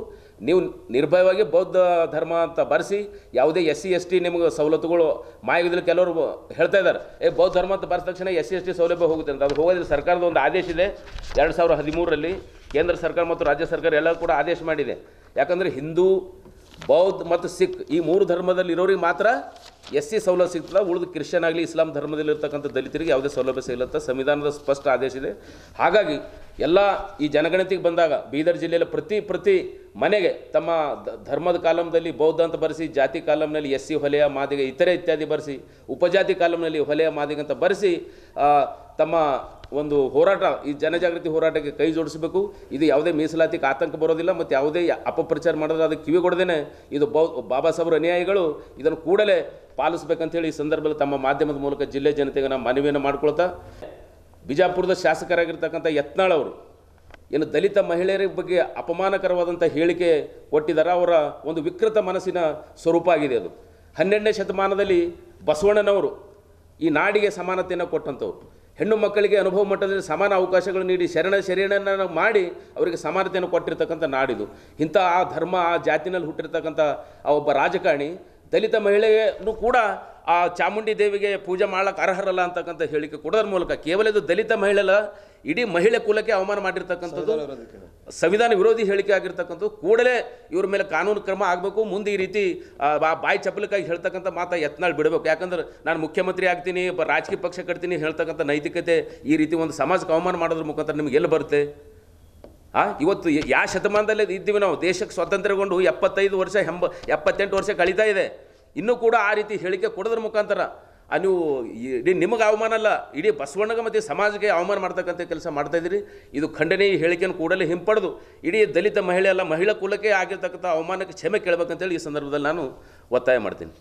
ನೀವು ನಿರ್ಭಯವಾಗಿ ಬೌದ್ಧ ಧರ್ಮ ಅಂತ ಬರೆಸಿ ಯಾವುದೇ SC/ST ನಿಮಗೆ ಸವಲತ್ತುಗಳು ಮಾಯಗದಲ್ಲಿ ಕೆಲವರು ಹೇಳ್ತಾ ಇದ್ದಾರೆ, ಬೌದ್ಧ ಧರ್ಮ ಅಂತ ಬರೆದ ತಕ್ಷಣ SC/ST ಸೌಲಭ್ಯ ಹೋಗುತ್ತೆ ಅಂತ. ಅದು ಹೋಗೋದಿಲ್ಲ. ಸರ್ಕಾರದ ಒಂದು ಆದೇಶ ಇದೆ 2013ರಲ್ಲಿ ಕೇಂದ್ರ ಸರ್ಕಾರ ಮತ್ತು ರಾಜ್ಯ ಸರ್ಕಾರ ಎಲ್ಲ ಕೂಡ ಆದೇಶ ಮಾಡಿದೆ. ಯಾಕಂದರೆ ಹಿಂದೂ, ಬೌದ್ಧ ಮತ್ತು ಸಿಖ್ ಈ 3 ಧರ್ಮದಲ್ಲಿ ಇರೋರಿಗೆ ಮಾತ್ರ SC ಸೌಲಭ್ಯ ಸಿಗ್ತದೆ. ಉಳಿದು ಕ್ರಿಶ್ಚಿಯನ್ ಆಗಲಿ ಇಸ್ಲಾಂ ಧರ್ಮದಲ್ಲಿರ್ತಕ್ಕಂಥ ದಲಿತರಿಗೆ ಯಾವುದೇ ಸೌಲಭ್ಯ ಸಿಗಲಂತ ಸಂವಿಧಾನದ ಸ್ಪಷ್ಟ ಆದೇಶ ಇದೆ. ಹಾಗಾಗಿ ಎಲ್ಲ ಈ ಜನಗಣತಿಗೆ ಬಂದಾಗ ಬೀದರ್ ಜಿಲ್ಲೆಯಲ್ಲಿ ಪ್ರತಿ ಮನೆಗೆ ತಮ್ಮ ಧರ್ಮದ ಕಾಲಂನಲ್ಲಿ ಬೌದ್ಧ ಅಂತ ಬರೆಸಿ, ಜಾತಿ ಕಾಲಂನಲ್ಲಿ SC ಹೊಲೆಯ ಮಾದಿಗ ಇತರೆ ಇತ್ಯಾದಿ ಬರೆಸಿ, ಉಪಜಾತಿ ಕಾಲಂನಲ್ಲಿ ಹೊಲೆಯ ಮಾದಿಗ ಅಂತ ಬರೆಸಿ ತಮ್ಮ ಒಂದು ಹೋರಾಟ, ಈ ಜನಜಾಗೃತಿ ಹೋರಾಟಕ್ಕೆ ಕೈ ಜೋಡಿಸಬೇಕು. ಇದು ಯಾವುದೇ ಮೀಸಲಾತಿಗೆ ಆತಂಕ ಬರೋದಿಲ್ಲ ಮತ್ತು ಯಾವುದೇ ಅಪಪ್ರಚಾರ ಮಾಡಿದ್ರೆ ಅದಕ್ಕೆ ಕಿವಿ ಕೊಡದೇನೆ ಇದು ಬಾಬಾ ಸಾಹೇಬ್ರ ಅನುಯಾಯಿಗಳು ಇದನ್ನು ಕೂಡಲೇ ಪಾಲಿಸ್ಬೇಕಂತೇಳಿ ಈ ಸಂದರ್ಭದಲ್ಲಿ ತಮ್ಮ ಮಾಧ್ಯಮದ ಮೂಲಕ ಜಿಲ್ಲೆ ಜನತೆಗೆ ನಾನು ಮನವಿಯನ್ನು ಮಾಡ್ಕೊಳ್ತಾ, ಬಿಜಾಪುರದ ಶಾಸಕರಾಗಿರ್ತಕ್ಕಂಥ ಯತ್ನಾಳ್ ಅವರು ಏನು ದಲಿತ ಮಹಿಳೆಯರ ಬಗ್ಗೆ ಅಪಮಾನಕರವಾದಂಥ ಹೇಳಿಕೆ ಕೊಟ್ಟಿದ್ದಾರೆ, ಅವರ ಒಂದು ವಿಕೃತ ಮನಸ್ಸಿನ ಸ್ವರೂಪ ಆಗಿದೆ ಅದು. 12ನೇ ಶತಮಾನದಲ್ಲಿ ಬಸವಣ್ಣನವರು ಈ ನಾಡಿಗೆ ಸಮಾನತೆಯನ್ನು ಕೊಟ್ಟಂಥವ್ರು, ಹೆಣ್ಣು ಮಕ್ಕಳಿಗೆ ಅನುಭವ ಮಟ್ಟದಲ್ಲಿ ಸಮಾನ ಅವಕಾಶಗಳು ನೀಡಿ ಶರಣನ್ನು ಮಾಡಿ ಅವರಿಗೆ ಸಮಾನತೆಯನ್ನು ಕೊಟ್ಟಿರ್ತಕ್ಕಂಥ ನಾಡಿದು. ಇಂಥ ಆ ಧರ್ಮ, ಆ ಜಾತಿನಲ್ಲಿ ಹುಟ್ಟಿರ್ತಕ್ಕಂಥ ಆ ಒಬ್ಬ ರಾಜಕಾರಣಿ ದಲಿತ ಮಹಿಳೆಯನ್ನು ಕೂಡ ಆ ಚಾಮುಂಡಿ ದೇವಿಗೆ ಪೂಜೆ ಮಾಡೋಕ್ಕೆ ಅರ್ಹರಲ್ಲ ಅಂತಕ್ಕಂಥ ಹೇಳಿಕೆ ಕೊಡೋದ್ರ ಮೂಲಕ ಕೇವಲ ಇದು ದಲಿತ ಮಹಿಳೆಲ್ಲ ಇಡೀ ಮಹಿಳೆ ಕುಲಕ್ಕೆ ಅವಮಾನ ಮಾಡಿರ್ತಕ್ಕಂಥದ್ದು, ಸಂವಿಧಾನ ವಿರೋಧಿ ಹೇಳಿಕೆ ಆಗಿರ್ತಕ್ಕಂಥದ್ದು. ಕೂಡಲೇ ಇವ್ರ ಮೇಲೆ ಕಾನೂನು ಕ್ರಮ ಆಗಬೇಕು. ಮುಂದೆ ಈ ರೀತಿ ಬಾಯಿ ಚಪ್ಪಲಕ್ಕಾಗಿ ಹೇಳ್ತಕ್ಕಂಥ ಮಾತಾ ಯತ್ನಾಳ್ ಬಿಡಬೇಕು. ಯಾಕಂದ್ರೆ ನಾನು ಮುಖ್ಯಮಂತ್ರಿ ಆಗ್ತೀನಿ, ರಾಜಕೀಯ ಪಕ್ಷ ಕಟ್ತೀನಿ ಹೇಳ್ತಕ್ಕಂಥ ನೈತಿಕತೆ ಈ ರೀತಿ ಒಂದು ಸಮಾಜಕ್ಕೆ ಅವಮಾನ ಮಾಡೋದ್ರ ಮುಖಾಂತರ ನಿಮ್ಗೆ ಎಲ್ಲಿ ಬರುತ್ತೆ? ಇವತ್ತು ಯಾವ ಶತಮಾನದಲ್ಲೇ ಇದ್ದೀವಿ ನಾವು? ದೇಶಕ್ಕೆ ಸ್ವಾತಂತ್ರ್ಯಗೊಂಡು 75 ವರ್ಷ 78 ವರ್ಷ ಕಳೀತಾ ಇದೆ. ಇನ್ನೂ ಕೂಡ ಆ ರೀತಿ ಹೇಳಿಕೆ ಕೊಡೋದ್ರ ಮುಖಾಂತರ ನೀವು ಇಡೀ ನಿಮಗೆ ಅವಮಾನ ಅಲ್ಲ, ಇಡೀ ಬಸವಣ್ಣಗೆ ಮತ್ತು ಸಮಾಜಕ್ಕೆ ಅವಮಾನ ಮಾಡ್ತಕ್ಕಂಥ ಕೆಲಸ ಮಾಡ್ತಾಯಿದ್ದೀರಿ. ಇದು ಖಂಡನೀಯ. ಹೇಳಿಕೆಯನ್ನು ಕೂಡಲೇ ಹಿಂಪಡೆದು ಇಡೀ ದಲಿತ ಮಹಿಳೆ ಅಲ್ಲ, ಮಹಿಳಾ ಕುಲಕ್ಕೆ ಆಗಿರ್ತಕ್ಕಂಥ ಅವಮಾನಕ್ಕೆ ಕ್ಷಮೆ ಕೇಳಬೇಕಂತೇಳಿ ಈ ಸಂದರ್ಭದಲ್ಲಿ ನಾನು ಒತ್ತಾಯ ಮಾಡ್ತೀನಿ.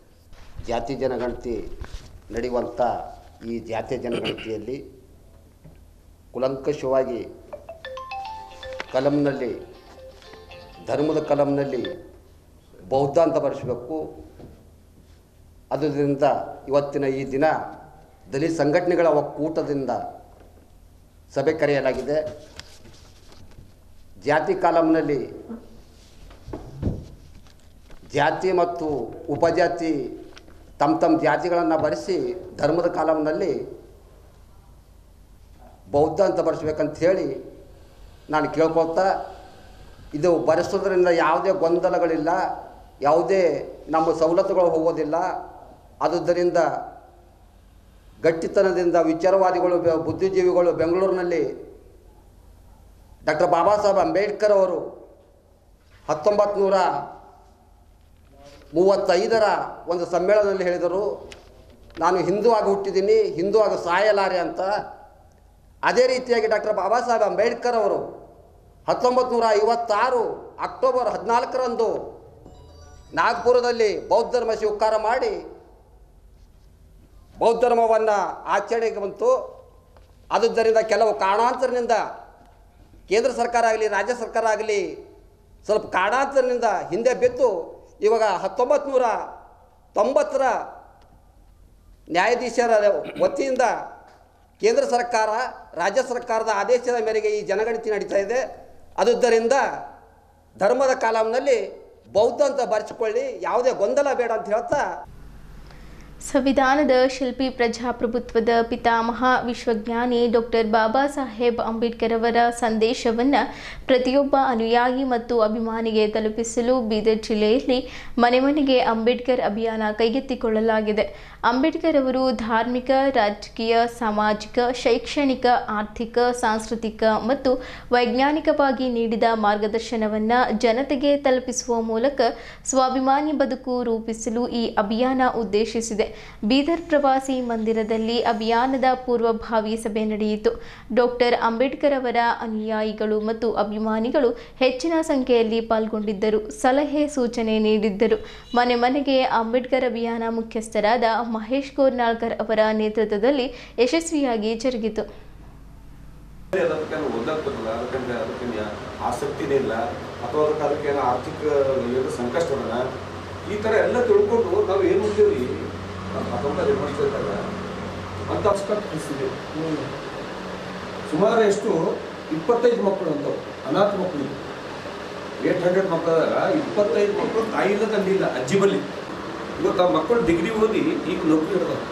ಜಾತಿ ಜನಗಣತಿ ನಡೆಯುವಂಥ ಈ ಜಾತಿ ಜನಗಣತಿಯಲ್ಲಿ ಕುಲಂಕಷವಾಗಿ ಕಲಂನಲ್ಲಿ, ಧರ್ಮದ ಕಲಂನಲ್ಲಿ ಬೌದ್ಧ ಅಂತ ಬರೆಸಬೇಕು. ಅದರಿಂದ ಇವತ್ತಿನ ಈ ದಿನ ದಲಿತ ಸಂಘಟನೆಗಳ ಒಕ್ಕೂಟದಿಂದ ಸಭೆ ಕರೆಯಲಾಗಿದೆ. ಜಾತಿ ಕಾಲಂನಲ್ಲಿ ಜಾತಿ ಮತ್ತು ಉಪಜಾತಿ ತಮ್ಮ ಜಾತಿಗಳನ್ನು ಬರೆಸಿ ಧರ್ಮದ ಕಾಲಂನಲ್ಲಿ ಬೌದ್ಧ ಅಂತ ಬರೆಸ್ಬೇಕಂತ ಹೇಳಿ ನಾನು ಕೇಳ್ಕೊಳ್ತಾ, ಇದು ಬರೆಸೋದ್ರಿಂದ ಯಾವುದೇ ಗೊಂದಲಗಳಿಲ್ಲ, ಯಾವುದೇ ನಮ್ಮ ಸವಲತ್ತುಗಳು ಹೋಗೋದಿಲ್ಲ. ಆದುದರಿಂದ ಗಟ್ಟಿತನದಿಂದ ವಿಚಾರವಾದಿಗಳು, ಬುದ್ಧಿಜೀವಿಗಳು ಬೆಂಗಳೂರಿನಲ್ಲಿ ಡಾಕ್ಟರ್ ಬಾಬಾ ಸಾಹೇಬ್ ಅಂಬೇಡ್ಕರ್ ಅವರು 1935ರ ಒಂದು ಸಮ್ಮೇಳನದಲ್ಲಿ ಹೇಳಿದರು, ನಾನು ಹಿಂದೂ ಆಗಿ ಹುಟ್ಟಿದ್ದೀನಿ, ಹಿಂದೂ ಆಗಿ ಸಾಯಲಾರೆ ಅಂತ. ಅದೇ ರೀತಿಯಾಗಿ ಡಾಕ್ಟರ್ ಬಾಬಾ ಸಾಹೇಬ್ ಅಂಬೇಡ್ಕರ್ ಅವರು 1956 ಅಕ್ಟೋಬರ್ 14ರಂದು ನಾಗ್ಪುರದಲ್ಲಿ ಬೌದ್ಧ ಧರ್ಮ ಸ್ವೀಕಾರ ಮಾಡಿ ಬೌದ್ಧ ಧರ್ಮವನ್ನು ಆಚರಣೆಗೆ ಬಂತು. ಆದುದರಿಂದ ಕೆಲವು ಕಾರಣಾಂತರದಿಂದ ಕೇಂದ್ರ ಸರ್ಕಾರ ಆಗಲಿ ರಾಜ್ಯ ಸರ್ಕಾರ ಆಗಲಿ ಸ್ವಲ್ಪ ಕಾರಣಾಂತರದಿಂದ ಹಿಂದೆ ಬಿದ್ದು ಇವಾಗ 1990ರ ನ್ಯಾಯಾಧೀಶರ ವತಿಯಿಂದ ಕೇಂದ್ರ ಸರ್ಕಾರ ರಾಜ್ಯ ಸರ್ಕಾರದ ಆದೇಶದ ಮೇರೆಗೆ ಈ ಜನಗಣತಿ ನಡೀತಾ ಇದೆ. ಆದುದರಿಂದ ಧರ್ಮದ ಕಾಲಂನಲ್ಲಿ ಬೌದ್ಧ ಅಂತ ಬರೆಸಿಕೊಳ್ಳಿ, ಯಾವುದೇ ಗೊಂದಲ ಬೇಡ ಅಂತ ಹೇಳ್ತಾ, ಸಂವಿಧಾನದ ಶಿಲ್ಪಿ, ಪ್ರಜಾಪ್ರಭುತ್ವದ ಪಿತಾಮಹ, ವಿಶ್ವಜ್ಞಾನಿ ಡಾಕ್ಟರ್ ಬಾಬಾ ಸಾಹೇಬ್ ಅಂಬೇಡ್ಕರ್ ಅವರ ಸಂದೇಶವನ್ನು ಪ್ರತಿಯೊಬ್ಬ ಅನುಯಾಯಿ ಮತ್ತು ಅಭಿಮಾನಿಗೆ ತಲುಪಿಸಲು ಬೀದರ್ ಜಿಲ್ಲೆಯಲ್ಲಿ ಮನೆ ಮನೆಗೆ ಅಂಬೇಡ್ಕರ್ ಅಭಿಯಾನ ಕೈಗೆತ್ತಿಕೊಳ್ಳಲಾಗಿದೆ. ಅಂಬೇಡ್ಕರ್ ಅವರು ಧಾರ್ಮಿಕ, ರಾಜಕೀಯ, ಸಾಮಾಜಿಕ, ಶೈಕ್ಷಣಿಕ, ಆರ್ಥಿಕ, ಸಾಂಸ್ಕೃತಿಕ ಮತ್ತು ವೈಜ್ಞಾನಿಕವಾಗಿ ನೀಡಿದ ಮಾರ್ಗದರ್ಶನವನ್ನು ಜನತೆಗೆ ತಲುಪಿಸುವ ಮೂಲಕ ಸ್ವಾಭಿಮಾನಿ ಬದುಕು ರೂಪಿಸಲು ಈ ಅಭಿಯಾನ ಉದ್ದೇಶಿಸಿದೆ. ಬೀದರ್ ಪ್ರವಾಸಿ ಮಂದಿರದಲ್ಲಿ ಅಭಿಯಾನದ ಪೂರ್ವಭಾವಿ ಸಭೆ ನಡೆಯಿತು. ಡಾಕ್ಟರ್ ಅಂಬೇಡ್ಕರ್ ಅವರ ಅನುಯಾಯಿಗಳು ಮತ್ತು ಅಭಿಮಾನಿಗಳು ಹೆಚ್ಚಿನ ಸಂಖ್ಯೆಯಲ್ಲಿ ಪಾಲ್ಗೊಂಡಿದ್ದರು, ಸಲಹೆ ಸೂಚನೆ ನೀಡಿದ್ದರು. ಮನೆ ಮನೆಗೆ ಅಂಬೇಡ್ಕರ್ ಅಭಿಯಾನ ಮುಖ್ಯಸ್ಥರಾದ ಮಹೇಶ್ ಕೋರ್ನಾಳ್ಕರ್ ಅವರ ನೇತೃತ್ವದಲ್ಲಿ ಯಶಸ್ವಿಯಾಗಿ ಜರುಗಿತು. ಅದಕ್ಕೆ ಆಸಕ್ತಿನೇ ಇಲ್ಲ ಅಥವಾ ಅದಕ್ಕೆ ಆರ್ಥಿಕ ಸಂಕಷ್ಟ ಈ ಥರ ಎಲ್ಲ ತಿಳ್ಕೊಂಡು ನಾವು ಏನು ಮಾಡ್ತೀವಿ ಮಾಡ್ತಿರ್ತಾರೆ ಅಂತ ಅನಿಸ್ತಿದೆ. ಸುಮಾರು ಎಷ್ಟು 25 ಮಕ್ಕಳು ಅಂತವು ಅನಾಥ ಮಕ್ಕಳು 800 ಮಕ್ಕಳಾಗ 25 ಮಕ್ಕಳು ತಾಯಿಲ್ಲ ತಂದಿಲ್ಲ ಅಜ್ಜಿ ಬಲ್ಲಿ. ಇವತ್ತು ಆ ಮಕ್ಕಳು ಡಿಗ್ರಿ ಓದಿ ಈಗ ನೌಕರಿ ಹಿಡ್ದಾರೆ.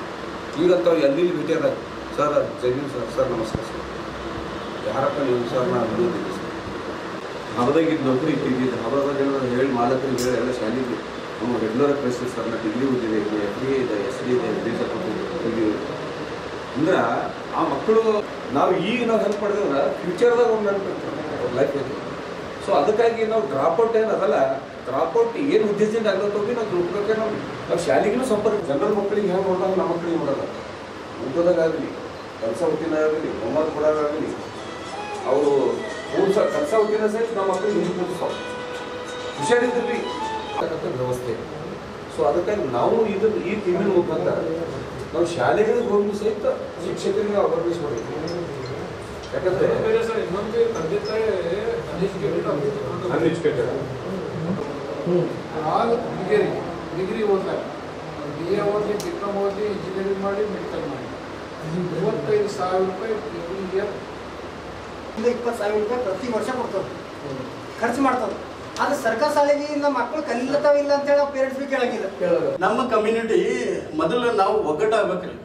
ಈಗಂತವ್ರು ಎಲ್ಲಿ ಭೇಟಿಯಾದಾಗ ಸರ್ ಜಮೀನು ಸರ್ ನಮಸ್ಕಾರ ಸರ್, ಯಾರಪ್ಪ ನೀವು ಸರ್ ನಾನು ನೋಡಿದ್ದೀನಿ ಸರ್, ಹಬ್ಬದಾಗಿದ್ದು ನೌಕರಿ ಇಟ್ಟಿದ್ದು ಹಬ್ಬದಾಗ ಹೇಳಿ ಮಾಲಕರಿಗೆ ಹೇಳಿ ಎಲ್ಲ ಶಾಲೆಗೆ ನಮ್ಮ ರೆಗ್ಯುಲರ್ ಕಳಿಸ್ತೀವಿ ಸರ್, ನಾನು ಡಿಗ್ರಿ ಓದಿದೆ, FD ಇದೆ, SD ಇದೆ, ಡಿಗ್ರಿ ಅಂದ್ರೆ ಆ ಮಕ್ಕಳು ನಾವು ಹೆಲ್ಪ್ ಮಾಡಿದ್ರೆ ಫ್ಯೂಚರ್ದಾಗ ಒಂದು ನೆನಪಿರ್ತಾರೆ ಅವ್ರ ಲೈಫ್ ಐತಿ. ಸೊ ಅದಕ್ಕಾಗಿ ನಾವು ಡ್ರಾಪ್ಔಟ್ ಏನು ಅದಲ್ಲ, ಡ್ರಾಪ್ಔಟ್ ಏನು ಉದ್ದೇಶದಿಂದ ಆಗ್ಲತ್ತೋಗಿ ನಾವು ದುಡ್ಡಕ್ಕೆ ನಾವು ಶಾಲೆಗೂ ಸಂಪರ್ಕ ಜನರ ಮಕ್ಕಳಿಗೆ ಹೆಂಗೆ ನೋಡಿದಾಗ ನಮ್ಮ ಮಕ್ಕಳಿಗೆ ನೋಡೋಲ್ಲ. ಊಟದಾಗಲಿ, ಕೆಲಸ ಹೊತ್ತಿನಾಗಲಿ, ಹೋಮ್ವರ್ಕ್ ಕೊಡೋದಾಗಲಿ, ಅವರು ಕೆಲಸ ಹೊತ್ತಿನ ಸಹಿತ ನಮ್ಮ ಮಕ್ಕಳಿಗೆ ಹಿಂಗೆ ಕೂಡಿಸ್ತಾವ ಹುಷಾರಿದ್ರಿ ವ್ಯವಸ್ಥೆ. ಸೊ ಅದಕ್ಕಾಗಿ ನಾವು ಈ ಟೀಮಿನ ಮುಖಾಂತರ ನಾವು ಶಾಲೆಗಳಿಗೆ ಹೋಗಿ ಸಹಿತ ಶಿಕ್ಷಕರಿಗೆ ಅವೇರ್ನೆಸ್ ಮಾಡಬೇಕು. ಯಾಕಂದ್ರೆ ಅನ್ಎಜುಕೇಟೆಡ್ ಡಿಗ್ರಿ ಓದ್ತಾರೆ, BA ಓದಿ, BCom ಓದಿ, ಇಂಜಿನಿಯರಿಂಗ್ ಮಾಡಿ, ಮೆಡಿಕಲ್ ಮಾಡಿ 35,000 ರೂಪಾಯಿ ಎವ್ರಿ ಇಯರ್ 20,000 ರೂಪಾಯಿ ಪ್ರತಿ ವರ್ಷ ಕೊಡ್ತಾರೆ, ಖರ್ಚು ಮಾಡ್ತಾರೆ. ಆದ್ರೆ ಸರ್ಕಾರ ಶಾಲೆಗೆ ನಮ್ಮ ಮಕ್ಕಳು ಕಲಿಲತ್ತಾವಿಲ್ಲ ಅಂತೇಳಿ ನಾವು ಪೇರೆಂಟ್ಸ್ ಬಿ ಕೇಳಂಗಿಲ್ಲ. ನಮ್ಮ ಕಮ್ಯುನಿಟಿ ಮೊದಲು ನಾವು ಒಗ್ಗಟ್ಟಾಗಬೇಕ್ರಿ.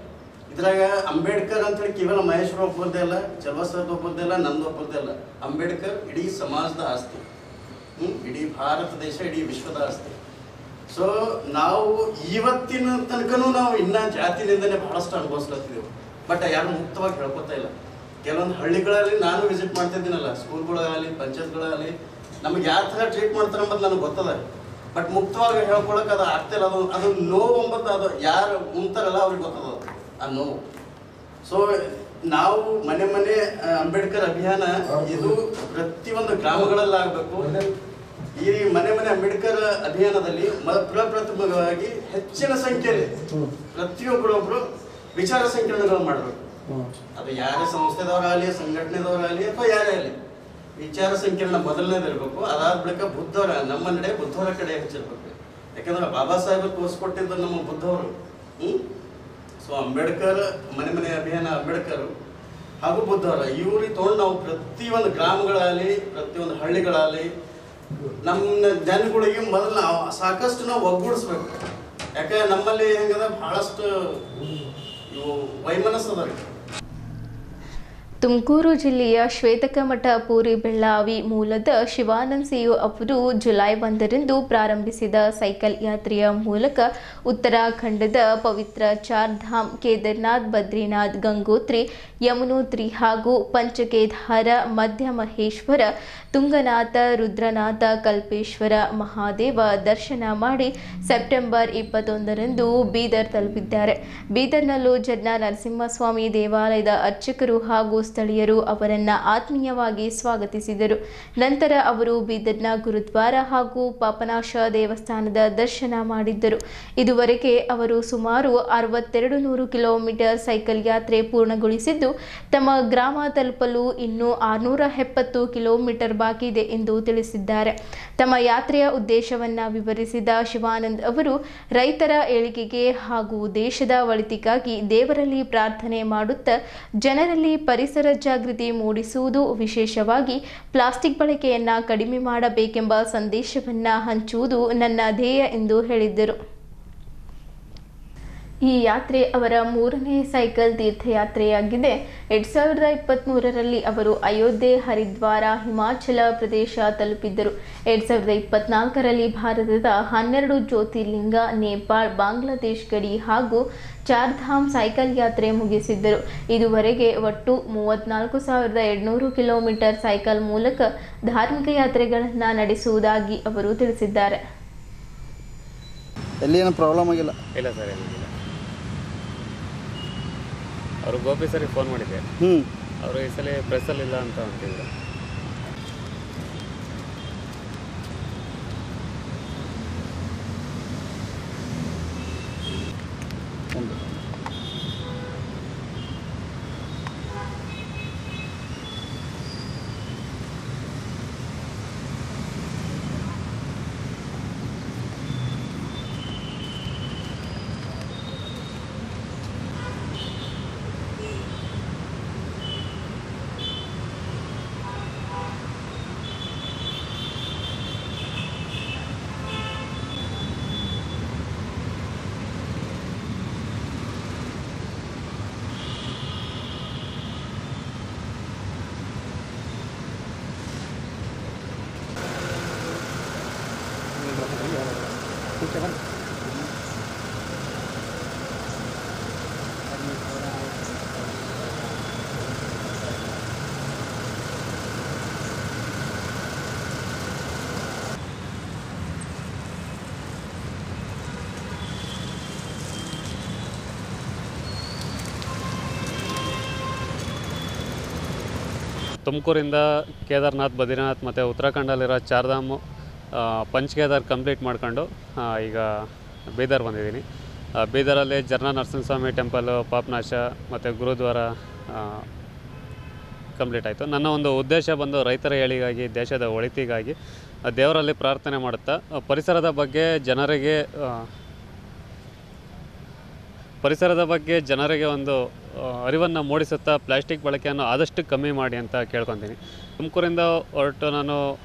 ಇದ್ರಾಗ ಅಂಬೇಡ್ಕರ್ ಅಂತೇಳಿ ಕೇವಲ ಮಹೇಶ್ವರ ಒಬ್ಬರದೇ ಅಲ್ಲ, ಚಲವಸರದ ಒಬ್ಬರದೇ ಅಲ್ಲ, ನಂದು ಒಬ್ಬರದೇ ಅಲ್ಲ. ಅಂಬೇಡ್ಕರ್ ಇಡೀ ಸಮಾಜದ ಆಸ್ತಿ, ಇಡೀ ಭಾರತ ದೇಶ, ಇಡೀ ವಿಶ್ವದ ಆಸ್ತಿ. ಸೊ ನಾವು ಇವತ್ತಿನ ತನಕನೂ ನಾವು ಇನ್ನ ಜಾತಿನಿಂದನೇ ಬಹಳಷ್ಟು ಅನುಭವಿಸ್ಲತ್ತಿದ್ದೆವು. ಬಟ್ ಯಾರು ಮುಕ್ತವಾಗಿ ಹೇಳ್ಕೊತಾ ಇಲ್ಲ. ಕೆಲವೊಂದು ಹಳ್ಳಿಗಳಲ್ಲಿ ನಾನು ವಿಸಿಟ್ ಮಾಡ್ತಿದ್ದೀನಲ್ಲ, ಸ್ಕೂಲ್ಗಳಾಗಲಿ, ಪಂಚಾಯತ್ಗಳಾಗಲಿ, ನಮ್ಗೆ ಯಾವ ಥರ ಟ್ರೀಟ್ ಮಾಡ್ತಾರೆ ಅಂಬದು ನನಗೆ ಗೊತ್ತದ. ಬಟ್ ಮುಕ್ತವಾಗಿ ಹೇಳ್ಕೊಳಕ್ಕೆ ಅದು ಆಗ್ತಿಲ್ಲ. ಅದು ನೋವು ಅಂಬದು ಅದು ಯಾರು ಮುಂತಾರಲ್ಲ ಅವ್ರಿಗೆ ಗೊತ್ತದ ಆ ನೋವು. ಸೊ ನಾವು ಮನೆ ಮನೆ ಅಂಬೇಡ್ಕರ್ ಅಭಿಯಾನ ಇದು ಪ್ರತಿಯೊಂದು ಗ್ರಾಮಗಳಲ್ಲಿ ಆಗಬೇಕು. ಈ ಮನೆ ಮನೆ ಅಂಬೇಡ್ಕರ್ ಅಭಿಯಾನದಲ್ಲಿ ಪ್ರಪ್ರಥಮವಾಗಿ ಹೆಚ್ಚಿನ ಸಂಖ್ಯೆಯಲ್ಲಿ ಪ್ರತಿಯೊಬ್ಬರೊಬ್ಬರು ವಿಚಾರ ಸಂಕಿರಣಗಳು ಮಾಡಬೇಕು. ಅದು ಯಾರೇ ಸಂಸ್ಥೆದವರಾಗಲಿ, ಸಂಘಟನೆದವರಾಗಲಿ, ಅಥವಾ ಯಾರೇ ಆಗಲಿ ವಿಚಾರ ಸಂಕಿರಣ ಮೊದಲನೇದಿರಬೇಕು. ಅದಾದ ಬಳಿಕ ಬುದ್ಧವರ ನಮ್ಮ ನಡೆ ಬುದ್ಧವರ ಕಡೆ ಹೆಚ್ಚಿರ್ಬೇಕು. ಯಾಕಂದ್ರೆ ಬಾಬಾ ಸಾಹೇಬರು ತೋರಿಸ್ಕೊಟ್ಟಿದ್ದು ನಮ್ಮ ಬುದ್ಧವರು. ಸೊ ಅಂಬೇಡ್ಕರ್ ಮನೆ ಮನೆ ಅಭಿಯಾನ ಅಂಬೇಡ್ಕರ್ ಹಾಗೂ ಬುದ್ಧವರ ಇವ್ರಿಗೆ ತೊಗೊಂಡು ನಾವು ಪ್ರತಿಯೊಂದು ಗ್ರಾಮಗಳಲ್ಲಿ, ಪ್ರತಿಯೊಂದು ಹಳ್ಳಿಗಳಲ್ಲಿ ನಮ್ಮ ಜನಗಳಿಗೆ ಮೊದಲು ನಾವು ಸಾಕಷ್ಟು ನಾವು ಒಗ್ಗೂಡಿಸ್ಬೇಕು. ಯಾಕೆ ನಮ್ಮಲ್ಲಿ ಹೆಂಗದ ಬಹಳಷ್ಟು ಇವು ವೈಮನಸ್ಸದ. ತುಮಕೂರು ಜಿಲ್ಲೆಯ ಶ್ವೇತಕಮಠ ಪೂರಿ ಬೆಳ್ಳಾವಿ ಮೂಲದ ಶಿವಾನಂದ್ ಸಿಯು ಅವರು ಜುಲೈ 1ರಂದು ಪ್ರಾರಂಭಿಸಿದ ಸೈಕಲ್ ಯಾತ್ರೆಯ ಮೂಲಕ ಉತ್ತರಾಖಂಡದ ಪವಿತ್ರ ಚಾರ್ಧಾಮ್, ಕೇದಾರ್ನಾಥ್, ಬದ್ರಿನಾಥ್, ಗಂಗೋತ್ರಿ, ಯಮುನೋತ್ರಿ ಹಾಗೂ ಪಂಚಕೇದಾರ, ಮಧ್ಯಮಹೇಶ್ವರ, ತುಂಗನಾಥ, ರುದ್ರನಾಥ, ಕಲ್ಪೇಶ್ವರ, ಮಹಾದೇವ ದರ್ಶನ ಮಾಡಿ ಸೆಪ್ಟೆಂಬರ್ 21ರಂದು ಬೀದರ್ ತಲುಪಿದ್ದಾರೆ. ಬೀದರ್ನಲ್ಲೂ ಜಡ್ನ ನರಸಿಂಹಸ್ವಾಮಿ ದೇವಾಲಯದ ಅರ್ಚಕರು ಹಾಗೂ ಸ್ಥಳೀಯರು ಅವರನ್ನು ಆತ್ಮೀಯವಾಗಿ ಸ್ವಾಗತಿಸಿದರು. ನಂತರ ಅವರು ಬೀದರ್ನ ಗುರುದ್ವಾರ ಹಾಗೂ ಪಾಪನಾಶ ದೇವಸ್ಥಾನದ ದರ್ಶನ ಮಾಡಿದ್ದರು. ಇದುವರೆಗೆ ಅವರು ಸುಮಾರು 6200 ಕಿಲೋಮೀಟರ್ ಸೈಕಲ್ ಯಾತ್ರೆ ಪೂರ್ಣಗೊಳಿಸಿದ್ದು, ತಮ್ಮ ಗ್ರಾಮ ತಲುಪಲು ಇನ್ನೂ 670 ಕಿಲೋಮೀಟರ್ ಬಾಕಿ ಇದೆ ಎಂದು ತಿಳಿಸಿದ್ದಾರೆ. ತಮ್ಮ ಯಾತ್ರೆಯ ಉದ್ದೇಶವನ್ನು ವಿವರಿಸಿದ ಶಿವಾನಂದ್ ಅವರು ರೈತರ ಏಳಿಗೆಗೆ ಹಾಗೂ ದೇಶದ ಒಳಿತಿಗಾಗಿ ದೇವರಲ್ಲಿ ಪ್ರಾರ್ಥನೆ ಮಾಡುತ್ತಾ ಜನರಲ್ಲಿ ಪರಿಸರ ಜಾಗೃತಿ ಮೂಡಿಸುವುದು, ವಿಶೇಷವಾಗಿ ಪ್ಲಾಸ್ಟಿಕ್ ಬಳಕೆಯನ್ನು ಕಡಿಮೆ ಮಾಡಬೇಕೆಂಬ ಸಂದೇಶವನ್ನು ಹಂಚುವುದು ನನ್ನ ಧ್ಯೇಯ ಎಂದು ಹೇಳಿದ್ದರು. ಈ ಯಾತ್ರೆ ಅವರ 3ನೇ ಸೈಕಲ್ ತೀರ್ಥಯಾತ್ರೆಯಾಗಿದೆ. 2023ರಲ್ಲಿ ಅವರು ಅಯೋಧ್ಯೆ, ಹರಿದ್ವಾರ, ಹಿಮಾಚಲ ಪ್ರದೇಶ ತಲುಪಿದ್ದರು. 2024ರಲ್ಲಿ ಭಾರತದ 12 ಜ್ಯೋತಿರ್ಲಿಂಗ, ನೇಪಾಳ, ಬಾಂಗ್ಲಾದೇಶ್ ಗಡಿ ಹಾಗೂ ಚಾರ್ಧಾಮ್ ಸೈಕಲ್ ಯಾತ್ರೆ ಮುಗಿಸಿದ್ದರು. ಇದುವರೆಗೆ ಒಟ್ಟು 34,200 ಕಿಲೋಮೀಟರ್ ಸೈಕಲ್ ಮೂಲಕ ಧಾರ್ಮಿಕ ಯಾತ್ರೆಗಳನ್ನು ನಡೆಸುವುದಾಗಿ ಅವರು ತಿಳಿಸಿದ್ದಾರೆ. ಎಲ್ಲಿ ಏನೋ ಪ್ರಾಬ್ಲಮ್ ಆಗಿಲ್ಲ? ಇಲ್ಲ ಸರ್, ಏನಿಲ್ಲ. ಅವರು ಗೋಪಿ ಸರಿಗೆ ಫೋನ್ ಮಾಡಿದ್ದೆ. ಅವರು ಈ ಸಲ ಪ್ರೆಸ್ಸಲ್ಲಿಲ್ಲ ಅಂತ ಅಂತಿದ್ರು. ತುಮಕೂರಿಂದ ಕೇದಾರ್ನಾಥ್, ಬದ್ರಿನಾಥ್ ಮತ್ತು ಉತ್ತರಾಖಂಡಲ್ಲಿರೋ ಚಾರ್ಧಾಮ್, ಪಂಚಕೇದಾರ್ ಕಂಪ್ಲೀಟ್ ಮಾಡ್ಕೊಂಡು ಈಗ ಬೀದರ್ ಬಂದಿದ್ದೀನಿ. ಬೀದರಲ್ಲಿ ಜರ್ನಾ ನರಸಿಂಹಸ್ವಾಮಿ ಟೆಂಪಲ್ಲು, ಪಾಪನಾಶ ಮತ್ತು ಗುರುದ್ವಾರ ಕಂಪ್ಲೀಟ್ ಆಯಿತು. ನನ್ನ ಒಂದು ಉದ್ದೇಶ ಬಂದು ರೈತರ ಏಳಿಗಾಗಿ, ದೇಶದ ಒಳಿತಿಗಾಗಿ ದೇವರಲ್ಲಿ ಪ್ರಾರ್ಥನೆ ಮಾಡುತ್ತಾ ಪರಿಸರದ ಬಗ್ಗೆ ಒಂದು ಅರಿವನ್ನು ಮೂಡಿಸುತ್ತಾ ಪ್ಲಾಸ್ಟಿಕ್ ಬಳಕೆಯನ್ನು ಆದಷ್ಟು ಕಮ್ಮಿ ಮಾಡಿ ಅಂತ ಕೇಳ್ಕೊತೀನಿ. ತುಮಕೂರಿಂದ ಹೊರಟು ನಾನು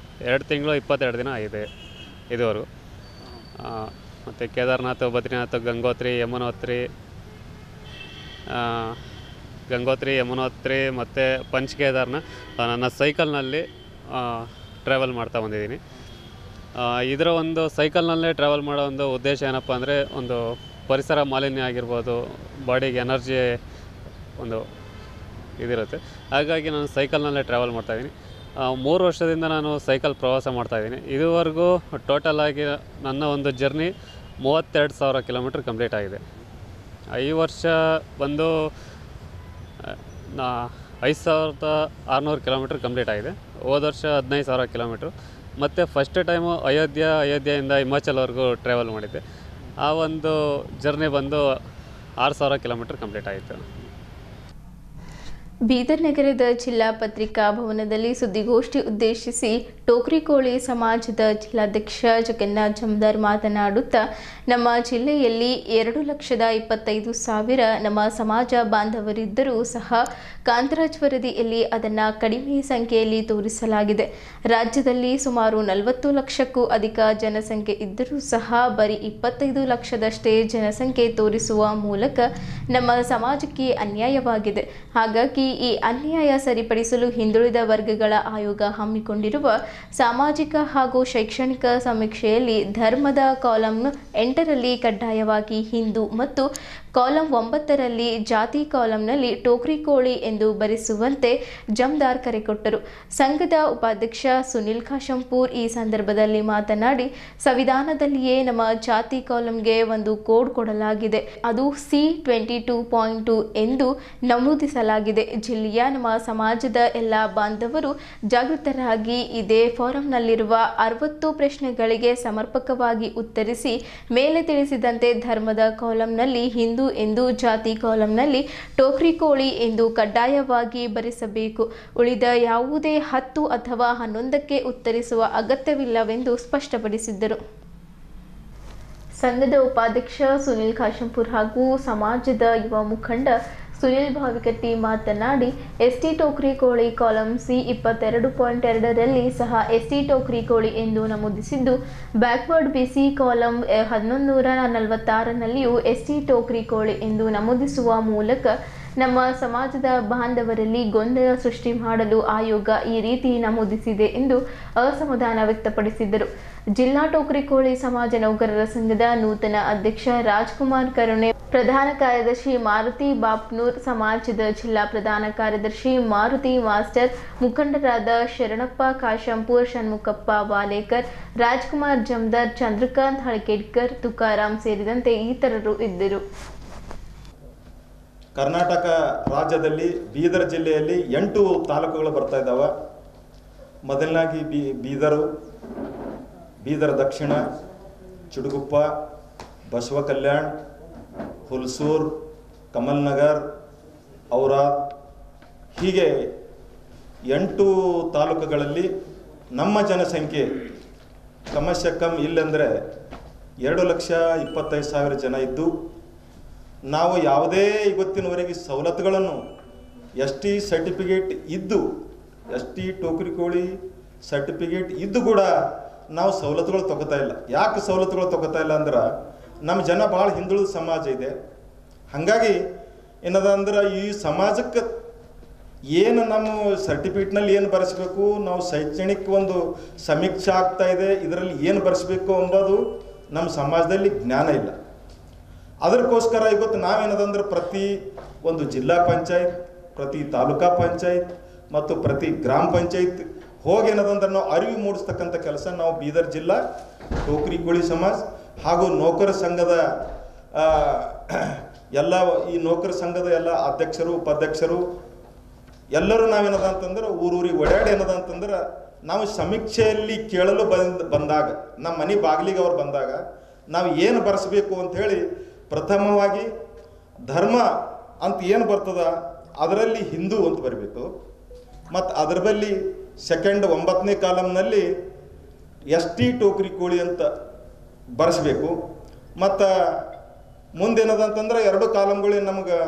2 ತಿಂಗಳು 22 ದಿನ ಆಗಿದೆ ಇದುವರೆಗೂ. ಮತ್ತು ಕೇದಾರ್ನಾಥ್, ಬದ್ರಿನಾಥ್, ಗಂಗೋತ್ರಿ, ಯಮುನೋತ್ರಿ ಮತ್ತು ಪಂಚಕೇದಾರ್ನ ನನ್ನ ಸೈಕಲ್ನಲ್ಲಿ ಟ್ರಾವೆಲ್ ಮಾಡ್ತಾ ಬಂದಿದ್ದೀನಿ. ಇದರ ಒಂದು ಸೈಕಲ್ನಲ್ಲೇ ಟ್ರಾವೆಲ್ ಮಾಡೋ ಒಂದು ಉದ್ದೇಶ ಏನಪ್ಪ ಅಂದರೆ, ಒಂದು ಪರಿಸರ ಮಾಲಿನ್ಯ ಆಗಿರ್ಬೋದು, ಬಾಡಿಗೆ ಎನರ್ಜಿ ಒಂದು ಇದಿರುತ್ತೆ. ಹಾಗಾಗಿ ನಾನು ಸೈಕಲ್ನಲ್ಲೇ ಟ್ರಾವೆಲ್ ಮಾಡ್ತಾಯಿದ್ದೀನಿ. 3 ವರ್ಷದಿಂದ ನಾನು ಸೈಕಲ್ ಪ್ರವಾಸ ಮಾಡ್ತಾಯಿದ್ದೀನಿ. ಇದುವರೆಗೂ ಟೋಟಲಾಗಿ ನನ್ನ ಒಂದು ಜರ್ನಿ 32,000 ಕಿಲೋಮೀಟ್ರ್ ಕಂಪ್ಲೀಟ್ ಆಗಿದೆ. ಈ ವರ್ಷ ಬಂದು 5,600 ಕಿಲೋಮೀಟ್ರ್ ಕಂಪ್ಲೀಟ್ ಆಗಿದೆ. ಹೋದ ವರ್ಷ 15,000 ಕಿಲೋಮೀಟ್ರು. ಮತ್ತು ಫಸ್ಟ್ ಟೈಮು ಅಯೋಧ್ಯೆಯಿಂದ ಹಿಮಾಚಲ್ವರೆಗೂ ಟ್ರಾವೆಲ್ ಮಾಡಿದ್ದೆ. ಆ ಒಂದು ಜರ್ನಿ ಬಂದು 6,000 ಕಿಲೋಮೀಟ್ರ್ ಕಂಪ್ಲೀಟ್ ಆಯಿತು. ಬೀದರ್ ನಗರದ ಜಿಲ್ಲಾ ಪತ್ರಿಕಾ ಭವನದಲ್ಲಿ ಸುದ್ದಿಗೋಷ್ಠಿ ಉದ್ದೇಶಿಸಿ ಟೋಕ್ರಿಕೋಳಿ ಸಮಾಜದ ಜಿಲ್ಲಾಧ್ಯಕ್ಷ ಜಗನ್ನಾಥ್ ಜಮದಾರ್ ಮಾತನಾಡುತ್ತಾ, ನಮ್ಮ ಜಿಲ್ಲೆಯಲ್ಲಿ 2,25,000 ನಮ್ಮ ಸಮಾಜ ಬಾಂಧವರಿದ್ದರೂ ಸಹ ಕಾಂತರಾಜ್ ವರದಿಯಲ್ಲಿ ಅದನ್ನು ಕಡಿಮೆ ಸಂಖ್ಯೆಯಲ್ಲಿ ತೋರಿಸಲಾಗಿದೆ. ರಾಜ್ಯದಲ್ಲಿ ಸುಮಾರು 40 ಲಕ್ಷಕ್ಕೂ ಅಧಿಕ ಜನಸಂಖ್ಯೆ ಇದ್ದರೂ ಸಹ ಬರೀ 25 ಲಕ್ಷದಷ್ಟೇ ಜನಸಂಖ್ಯೆ ತೋರಿಸುವ ಮೂಲಕ ನಮ್ಮ ಸಮಾಜಕ್ಕೆ ಅನ್ಯಾಯವಾಗಿದೆ. ಹಾಗಾಗಿ ಈ ಅನ್ಯಾಯ ಸರಿಪಡಿಸಲು ಹಿಂದುಳಿದ ವರ್ಗಗಳ ಆಯೋಗ ಹಮ್ಮಿಕೊಂಡಿರುವ ಸಾಮಾಜಿಕ ಹಾಗೂ ಶೈಕ್ಷಣಿಕ ಸಮೀಕ್ಷೆಯಲ್ಲಿ ಧರ್ಮದ ಕಾಲಂ 8ರಲ್ಲಿ ಕಡ್ಡಾಯವಾಗಿ ಹಿಂದೂ ಮತ್ತು ಕಾಲಂ 9ರಲ್ಲಿ ಜಾತಿ ಕಾಲಂನಲ್ಲಿ ಟೋಕ್ರಿಕೋಳಿ ಎಂದು ಬರೆಸುವಂತೆ ಜಮದಾರ್ ಕರೆ ಕೊಟ್ಟರು. ಸಂಘದ ಉಪಾಧ್ಯಕ್ಷ ಸುನಿಲ್ ಖಾಶಂಪೂರ್ ಈ ಸಂದರ್ಭದಲ್ಲಿ ಮಾತನಾಡಿ, ಸಂವಿಧಾನದಲ್ಲಿಯೇ ನಮ್ಮ ಜಾತಿ ಕಾಲಂಗೆ ಒಂದು ಕೋಡ್ ಕೊಡಲಾಗಿದೆ. ಅದು C-22.2 ಎಂದು ನಮೂದಿಸಲಾಗಿದೆ. ಜಿಲ್ಲೆಯ ನಮ್ಮ ಸಮಾಜದ ಎಲ್ಲ ಬಾಂಧವರು ಜಾಗೃತರಾಗಿ ಇದೇ ಫಾರಂನಲ್ಲಿರುವ 60 ಪ್ರಶ್ನೆಗಳಿಗೆ ಸಮರ್ಪಕವಾಗಿ ಉತ್ತರಿಸಿ ಮೇಲೆ ತಿಳಿಸಿದಂತೆ ಧರ್ಮದ ಕಾಲಂನಲ್ಲಿ ಹಿಂದೂ ಎಂದು, ಜಾತಿ ಕಾಲಂನಲ್ಲಿ ಟೋಕ್ರಿಕೋಳಿ ಎಂದು ಕಡ್ಡಾಯವಾಗಿ ಬರೆಸಬೇಕು. ಉಳಿದ ಯಾವುದೇ 10 ಅಥವಾ 11ಕ್ಕೆ ಉತ್ತರಿಸುವ ಅಗತ್ಯವಿಲ್ಲವೆಂದು ಸ್ಪಷ್ಟಪಡಿಸಿದ್ದರು. ಸಂಘದ ಉಪಾಧ್ಯಕ್ಷ ಸುನಿಲ್ ಖಾಶಂಪುರ್ ಹಾಗೂ ಸಮಾಜದ ಯುವ ಮುಖಂಡ ಸುನಿಲ್ ಭಾವಿಕಟ್ಟಿ ಮಾತನಾಡಿ ಎಸ್ಟಿ ಟೋಕ್ರಿ ಕೋಳಿ ಕಾಲಂ ಸಿ 22.2ರಲ್ಲಿ ಸಹ ಎಸ್ಟಿ ಟೋಕ್ರಿ ಕೋಳಿ ಎಂದು ನಮೂದಿಸಿದ್ದು, ಬ್ಯಾಕ್ವರ್ಡ್ ಬಿಸಿ ಕಾಲಂ 1146ನಲ್ಲಿಯೂ ಎಸ್ಟಿ ಟೋಕ್ರಿ ಕೋಳಿ ಎಂದು ನಮೂದಿಸುವ ಮೂಲಕ ನಮ್ಮ ಸಮಾಜದ ಬಾಂಧವರಲ್ಲಿ ಗೊಂದಲ ಸೃಷ್ಟಿ ಮಾಡಲು ಆಯೋಗ ಈ ರೀತಿ ನಮೂದಿಸಿದೆ ಎಂದು ಅಸಮಾಧಾನ ವ್ಯಕ್ತಪಡಿಸಿದರು. ಜಿಲ್ಲಾ ಟೋಕ್ರಿ ಕೋಳಿ ಸಮಾಜ ನೌಕರರ ಸಂಘದ ನೂತನ ಅಧ್ಯಕ್ಷ ರಾಜ್ಕುಮಾರ್ ಕರುಣೆ, ಪ್ರಧಾನ ಕಾರ್ಯದರ್ಶಿ ಮಾರುತಿ ಬಾಪ್ನೂರ್, ಸಮಾಜದ ಜಿಲ್ಲಾ ಪ್ರಧಾನ ಕಾರ್ಯದರ್ಶಿ ಮಾರುತಿ ಮಾಸ್ಟರ್, ಮುಖಂಡರಾದ ಶರಣಪ್ಪ ಕಾಶಂಪುರ್, ಷಣ್ಮುಖಪ್ಪ ವಾಲೇಕರ್, ರಾಜ್ಕುಮಾರ್ ಜಮದಾರ್, ಚಂದ್ರಕಾಂತ್ ಹಳಕೇಡ್ಕರ್, ತುಕಾರಾಮ್ ಸೇರಿದಂತೆ ಇತರರು ಇದ್ದರು. ಕರ್ನಾಟಕ ರಾಜ್ಯದಲ್ಲಿ ಬೀದರ್ ಜಿಲ್ಲೆಯಲ್ಲಿ 8 ತಾಲೂಕುಗಳು ಬರ್ತಾ ಇದ್ದಾವೆ. ಮೊದಲನಾಗಿ ಬೀದರ್ ದಕ್ಷಿಣ, ಚಿಡುಗುಪ್ಪ, ಬಸವ ಕಲ್ಯಾಣ್, ಹುಲ್ಸೂರ್, ಕಮಲ್ ನಗರ್, ಔರಾದ್, ಹೀಗೆ 8 ತಾಲೂಕುಗಳಲ್ಲಿ ನಮ್ಮ ಜನಸಂಖ್ಯೆ ಕಮಸ್ಯ ಕಮ್ ಇಲ್ಲಂದರೆ 2,25,000 ಜನ ಇದ್ದು, ನಾವು ಯಾವುದೇ ಇವತ್ತಿನವರೆಗೆ ಸವಲತ್ತುಗಳನ್ನು ST ಸರ್ಟಿಫಿಕೇಟ್ ಇದ್ದು, ST ಟೋಕ್ರಿ ಕೋಳಿ ಸರ್ಟಿಫಿಕೇಟ್ ಇದ್ದು ಕೂಡ ನಾವು ಸವಲತ್ತುಗಳು ತಗೋತಾ ಇಲ್ಲ. ಯಾಕೆ ಸವಲತ್ತುಗಳು ತಗೋತಾ ಇಲ್ಲ ಅಂದ್ರೆ ನಮ್ಮ ಜನ ಭಾಳ ಹಿಂದುಳಿದ ಸಮಾಜ ಇದೆ. ಹಾಗಾಗಿ ಏನದ ಅಂದ್ರೆ ಈ ಸಮಾಜಕ್ಕೆ ಏನು ನಮ್ಮ ಸರ್ಟಿಫಿಕೇಟ್ನಲ್ಲಿ ಏನು ಬರೆಸಬೇಕು, ನಾವು ಶೈಕ್ಷಣಿಕ ಒಂದು ಸಮೀಕ್ಷೆ ಆಗ್ತಾ ಇದೆ, ಇದರಲ್ಲಿ ಏನು ಬರೆಸಬೇಕು ಎಂಬುದು ನಮ್ಮ ಸಮಾಜದಲ್ಲಿ ಜ್ಞಾನ ಇಲ್ಲ. ಅದಕ್ಕೋಸ್ಕರ ಇವತ್ತು ನಾವೇನದಂದ್ರೆ ಪ್ರತಿ ಒಂದು ಜಿಲ್ಲಾ ಪಂಚಾಯತ್, ಪ್ರತಿ ತಾಲೂಕಾ ಪಂಚಾಯತ್ ಮತ್ತು ಪ್ರತಿ ಗ್ರಾಮ ಪಂಚಾಯತ್ ಹೋಗಿ ಏನದಂದ್ರೆ ನಾವು ಅರಿವು ಮೂಡಿಸ್ತಕ್ಕಂಥ ಕೆಲಸ ನಾವು ಬೀದರ್ ಜಿಲ್ಲಾ ಟೋಕ್ರಿ ಕೋಳಿ ಸಮಾಜ ಹಾಗೂ ನೌಕರ ಸಂಘದ ಎಲ್ಲ ಈ ನೌಕರ ಸಂಘದ ಎಲ್ಲ ಅಧ್ಯಕ್ಷರು ಉಪಾಧ್ಯಕ್ಷರು ಎಲ್ಲರೂ ನಾವೇನದ ಅಂತಂದ್ರೆ ಊರೂರಿಗೆ ಓಡಾಡಿ ಏನದ ಅಂತಂದ್ರೆ ನಾವು ಸಮೀಕ್ಷೆಯಲ್ಲಿ ಕೇಳಲು ಬಂದಾಗ ನಮ್ಮ ಮನೆ ಬಾಗಿಲಿಗೆ ಅವ್ರು ಬಂದಾಗ ನಾವು ಏನು ಬರೆಸಬೇಕು ಅಂಥೇಳಿ ಪ್ರಥಮವಾಗಿ ಧರ್ಮ ಅಂತ ಏನು ಬರ್ತದ ಅದರಲ್ಲಿ ಹಿಂದೂ ಅಂತ ಬರಬೇಕು. ಮತ್ತು ಅದರ ಬಲ್ಲಿ ಸೆಕೆಂಡ್ 9ನೇ ಕಾಲಮ್ನಲ್ಲಿ ST ಟೋಕ್ರಿ ಕೋಳಿ ಅಂತ ಬರೆಸಬೇಕು. ಮತ್ತು ಮುಂದೇನದಂತಂದ್ರೆ 2 ಕಾಲಮ್ಗಳು ನಮ್ಗೆ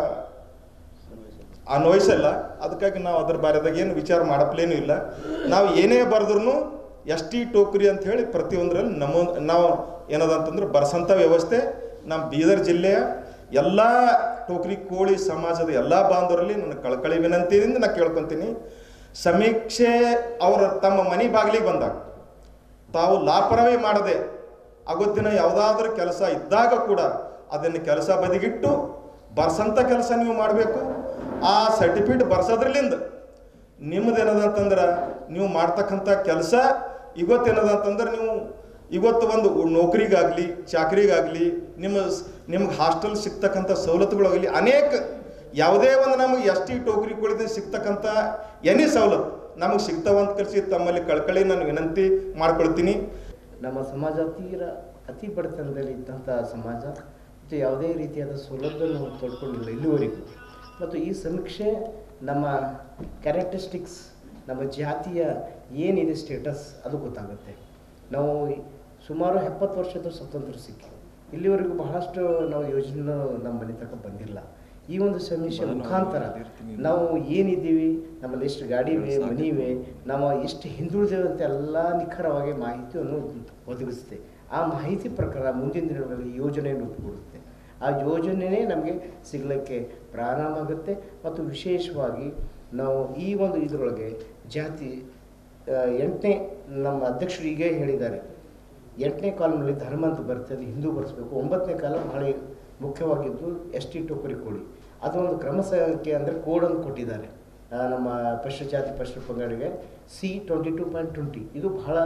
ಅನ್ವಯಿಸಲ್ಲ. ಅದಕ್ಕಾಗಿ ನಾವು ಅದ್ರ ಬಾರೆದಾಗ ಏನು ವಿಚಾರ ಮಾಡಪ್ಲೇನೂ ಇಲ್ಲ. ನಾವು ಏನೇ ಬರೆದ್ರೂ ST ಟೋಕ್ರಿ ಅಂಥೇಳಿ ಪ್ರತಿಯೊಂದರಲ್ಲಿ ನಾವು ಏನದಂತಂದ್ರೆ ಬರೆಸಂಥ ವ್ಯವಸ್ಥೆ ನಮ್ಮ ಬೀದರ್ ಜಿಲ್ಲೆಯ ಎಲ್ಲ ಟೋಕ್ರಿ ಕೋಳಿ ಸಮಾಜದ ಎಲ್ಲ ಬಾಂಧವರಲ್ಲಿ ನನ್ನ ಕಳಕಳಿ ವಿನಂತಿಯಿಂದ ನಾನು ಕೇಳ್ಕೊತೀನಿ. ಸಮೀಕ್ಷೆ ಅವರ ತಮ್ಮ ಮನೆ ಬಾಗಿಲಿಗೆ ಬಂದಾಗ ತಾವು ಲಾಪರವಾಹಿ ಮಾಡದೆ ಆಗೊತ್ತಿನ ಯಾವುದಾದ್ರೂ ಕೆಲಸ ಇದ್ದಾಗ ಕೂಡ ಅದನ್ನು ಕೆಲಸ ಬದಿಗಿಟ್ಟು ಬರ್ಸಂಥ ಕೆಲಸ ನೀವು ಮಾಡಬೇಕು. ಆ ಸರ್ಟಿಫಿಕೇಟ್ ಬರ್ಸೋದ್ರಲ್ಲಿಂದ ನಿಮ್ಮದೇನದಂತಂದ್ರೆ ನೀವು ಮಾಡ್ತಕ್ಕಂಥ ಕೆಲಸ ಇವತ್ತೇನದಂತಂದ್ರೆ ನೀವು ಇವತ್ತು ಒಂದು ನೌಕರಿಗಾಗಲಿ ಚಾಕರಿಗಾಗಲಿ ನಿಮ್ಗೆ ಹಾಸ್ಟೆಲ್ ಸಿಗ್ತಕ್ಕಂಥ ಸವಲತ್ತುಗಳಾಗಲಿ ಅನೇಕ ಯಾವುದೇ ಒಂದು ನಮಗೆ ST ಟೋಕ್ರಿ ಕೋಳಿದ ಸಿಗ್ತಕ್ಕಂಥ ಎನಿ ಸವಲತ್ತು ನಮಗೆ ಸಿಗ್ತಾವಂತ ಕಲಿಸಿ ತಮ್ಮಲ್ಲಿ ಕಳ್ಕಳಿ ನಾನು ವಿನಂತಿ ಮಾಡ್ಕೊಳ್ತೀನಿ. ನಮ್ಮ ಸಮಾಜ ಅತಿ ಬಡತನದಲ್ಲಿ ಇದ್ದಂಥ ಸಮಾಜ ಮತ್ತು ಯಾವುದೇ ರೀತಿಯಾದ ಸೌಲಭ್ಯವನ್ನು ತೊಡ್ಕೊಂಡಿಲ್ಲ ಇಲ್ಲಿವರೆಗೂ. ಮತ್ತು ಈ ಸಮೀಕ್ಷೆ ನಮ್ಮ ಕ್ಯಾರೆಕ್ಟರಿಸ್ಟಿಕ್ಸ್, ನಮ್ಮ ಜಾತಿಯ ಏನಿದೆ ಸ್ಟೇಟಸ್ ಅದು ಗೊತ್ತಾಗುತ್ತೆ. ನಾವು ಸುಮಾರು 70 ವರ್ಷದ ಸ್ವತಂತ್ರ ಸಿಕ್ಕಿ ಇಲ್ಲಿವರೆಗೂ ಬಹಳಷ್ಟು ನಾವು ಯೋಜನೆ ನಮ್ಮ ಮನೆ ತನಕ ಬಂದಿಲ್ಲ. ಈ ಒಂದು ಸಮೀಕ್ಷೆ ಮುಖಾಂತರ ನಾವು ಏನಿದ್ದೀವಿ, ನಮ್ಮಲ್ಲಿ ಎಷ್ಟು ಗಾಡಿ ಇವೆ, ಮನೆ ಇವೆ, ನಾವು ಎಷ್ಟು ಹಿಂದುಳಿದೇವೆ ಅಂತ ಎಲ್ಲ ನಿಖರವಾಗಿ ಮಾಹಿತಿಯನ್ನು ಒದಗಿಸುತ್ತೆ. ಆ ಮಾಹಿತಿ ಪ್ರಕಾರ ಮುಂದಿನ ದಿನಗಳಲ್ಲಿ ಯೋಜನೆಯನ್ನು ರೂಪುಗೊಳ್ಳುತ್ತೆ. ಆ ಯೋಜನೆಯೇ ನಮಗೆ ಸಿಗಲಿಕ್ಕೆ ಪ್ರಾರಂಭ ಆಗುತ್ತೆ. ಮತ್ತು ವಿಶೇಷವಾಗಿ ನಾವು ಈ ಒಂದು ಇದರೊಳಗೆ ಜಾತಿ 8ನೇ ನಮ್ಮ ಅಧ್ಯಕ್ಷರು ಈಗ ಹೇಳಿದ್ದಾರೆ, 8ನೇ ಕಾಲಮ್ನಲ್ಲಿ ಧರ್ಮ ಅಂತ ಬರ್ತದೆ, ಹಿಂದೂ ಬರೆಸಬೇಕು. 9ನೇ ಕಾಲಮ್ ಬಹಳ ಮುಖ್ಯವಾಗಿದ್ದು ST ಟೋಕ್ರಿ ಕೋಳಿ. ಅದು ಒಂದು ಕ್ರಮ ಸಂಖ್ಯೆ ಅಂದರೆ ಕೋಡನ್ನು ಕೊಟ್ಟಿದ್ದಾರೆ ನಮ್ಮ ಪರಿಶಿಷ್ಟ ಜಾತಿ ಪರಿಶಿಷ್ಟ ಪಂಗಡಿಗೆ C22.20. ಇದು ಬಹಳ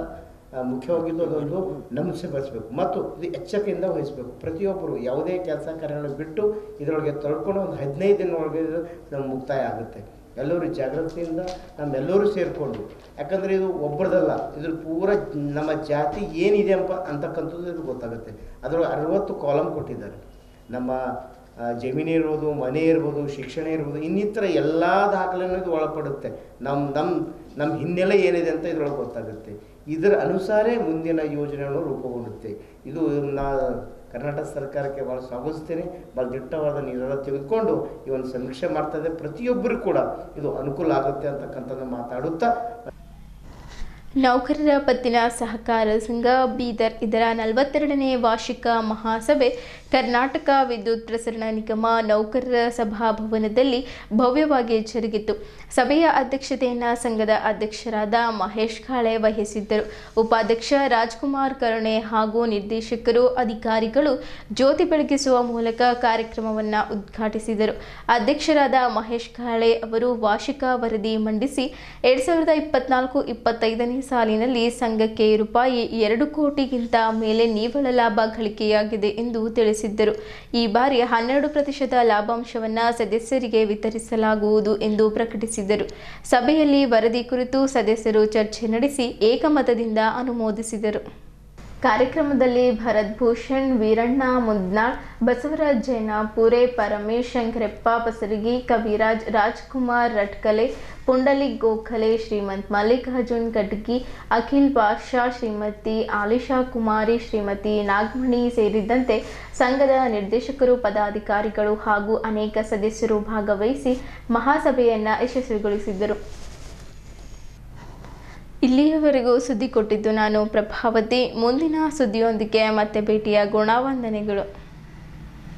ಮುಖ್ಯವಾಗಿದ್ದು ಅದೊಂದು ನಮೂನೆ ಬರೆಸಬೇಕು ಮತ್ತು ಇದು ಎಚ್ಚರಿಕೆಯಿಂದ ವಹಿಸಬೇಕು. ಪ್ರತಿಯೊಬ್ಬರು ಯಾವುದೇ ಕೆಲಸ ಕಾರ್ಯಗಳನ್ನು ಬಿಟ್ಟು ಇದರೊಳಗೆ ತೊಳ್ಕೊಂಡು ಒಂದು 15 ದಿನದೊಳಗೆ ನಮ್ಮ ಮುಕ್ತಾಯ ಆಗುತ್ತೆ. ಎಲ್ಲರೂ ಜಾಗೃತಿಯಿಂದ ನಮ್ಮೆಲ್ಲರೂ ಸೇರಿಕೊಂಡು, ಯಾಕಂದರೆ ಇದು ಒಬ್ಬರದಲ್ಲ, ಇದ್ರ ಪೂರ ನಮ್ಮ ಜಾತಿ ಏನಿದೆ ಅಂತಕ್ಕಂಥದ್ದು ಇದು ಗೊತ್ತಾಗುತ್ತೆ. ಅದರೊಳಗೆ 60 ಕಾಲಮ್ ಕೊಟ್ಟಿದ್ದಾರೆ. ನಮ್ಮ ಜಮೀನು ಇರ್ಬೋದು, ಮನೆ ಇರ್ಬೋದು, ಶಿಕ್ಷಣ ಇರ್ಬೋದು, ಇನ್ನಿತರ ಎಲ್ಲ ದಾಖಲೆನೂ ಇದು ಒಳಪಡುತ್ತೆ. ನಮ್ಮ ಹಿನ್ನೆಲೆ ಏನಿದೆ ಅಂತ ಇದ್ರೊಳಗೆ ಗೊತ್ತಾಗುತ್ತೆ. ಇದರ ಅನುಸಾರ ಮುಂದಿನ ಯೋಜನೆಗಳು ರೂಪುಗೊಳ್ಳುತ್ತೆ. ಇದು ಕರ್ನಾಟಕ ಸರ್ಕಾರಕ್ಕೆ ಭಾಳ ಸ್ವಾಗತಿಸ್ತೇನೆ. ಭಾಳ ದಿಟ್ಟವಾದ ನಿರ್ಧಾರ ತೆಗೆದುಕೊಂಡು ಈ ಒಂದು ಸಮೀಕ್ಷೆ ಮಾಡ್ತದೆ. ಪ್ರತಿಯೊಬ್ಬರು ಕೂಡ ಇದು ಅನುಕೂಲ ಆಗುತ್ತೆ ಅಂತಕ್ಕಂಥದ್ದು ಮಾತಾಡುತ್ತಾ, ನೌಕರರ ಪತ್ತಿನ ಸಹಕಾರ ಸಂಘ ಬೀದರ್ ಇದರ 42ನೇ ವಾರ್ಷಿಕ ಮಹಾಸಭೆ ಕರ್ನಾಟಕ ವಿದ್ಯುತ್ ಪ್ರಸರಣ ನಿಗಮ ನೌಕರರ ಸಭಾಭವನದಲ್ಲಿ ಭವ್ಯವಾಗಿ ಜರುಗಿತು. ಸಭೆಯ ಅಧ್ಯಕ್ಷತೆಯನ್ನು ಸಂಘದ ಅಧ್ಯಕ್ಷರಾದ ಮಹೇಶ್ ಕಾಳೆ ವಹಿಸಿದ್ದರು. ಉಪಾಧ್ಯಕ್ಷ ರಾಜ್ಕುಮಾರ್ ಕರುಣೆ ಹಾಗೂ ನಿರ್ದೇಶಕರು ಅಧಿಕಾರಿಗಳು ಜ್ಯೋತಿ ಬೆಳಗಿಸುವ ಮೂಲಕ ಕಾರ್ಯಕ್ರಮವನ್ನು ಉದ್ಘಾಟಿಸಿದರು. ಅಧ್ಯಕ್ಷರಾದ ಮಹೇಶ್ ಕಾಳೆ ಅವರು ವಾರ್ಷಿಕ ವರದಿ ಮಂಡಿಸಿ 2024-25ನೇ ಸಾಲಿನಲ್ಲಿ ಸಂಘಕ್ಕೆ ರೂಪಾಯಿ 2 ಕೋಟಿಗಿಂತ ಮೇಲೆ ನಿವ್ವಳ ಲಾಭ ಗಳಿಕೆಯಾಗಿದೆ ಎಂದು ತಿಳಿಸಿದ್ದರು. ಈ ಬಾರಿ 12% ಲಾಭಾಂಶವನ್ನು ಸದಸ್ಯರಿಗೆ ವಿತರಿಸಲಾಗುವುದು ಎಂದು ಪ್ರಕಟಿಸಿದರು. ಸಭೆಯಲ್ಲಿ ವರದಿ ಕುರಿತು ಸದಸ್ಯರು ಚರ್ಚೆ ನಡೆಸಿ ಏಕಮತದಿಂದ ಅನುಮೋದಿಸಿದರು. ಕಾರ್ಯಕ್ರಮದಲ್ಲಿ ಭರತ್ ಭೂಷಣ್, ವೀರಣ್ಣ ಮುದ್ನಾಳ್, ಬಸವರಾಜ್ ಜೈನ, ಪೂರೆ, ಪರಮೇಶ್, ಶಂಕರಪ್ಪ ಪಸರಗಿ, ಕವಿರಾಜ್, ರಾಜ್ಕುಮಾರ್ ರಟ್ಕಲೆ, ಪುಂಡಲಿಕ್ ಗೋಖಲೆ, ಶ್ರೀಮಂತ್ ಮಲ್ಲಿಕಾರ್ಜುನ್ ಕಟ್ಗಿ, ಅಖಿಲ್ ಬಾದ್ಶಾ, ಶ್ರೀಮತಿ ಆಲಿಶಾ ಕುಮಾರಿ, ಶ್ರೀಮತಿ ನಾಗಮಣಿ ಸೇರಿದಂತೆ ಸಂಘದ ನಿರ್ದೇಶಕರು, ಪದಾಧಿಕಾರಿಗಳು ಹಾಗೂ ಅನೇಕ ಸದಸ್ಯರು ಭಾಗವಹಿಸಿ ಮಹಾಸಭೆಯನ್ನು ಯಶಸ್ವಿಗೊಳಿಸಿದರು. ಇಲ್ಲಿಯವರೆಗೂ ಸುದ್ದಿ ಕೊಟ್ಟಿದ್ದು ನಾನು ಪ್ರಭಾವತಿ. ಮುಂದಿನ ಸುದ್ದಿಯೊಂದಿಗೆ ಮತ್ತೆ ಭೇಟಿಯಾಗೋಣ. ವಂದನೆಗಳು.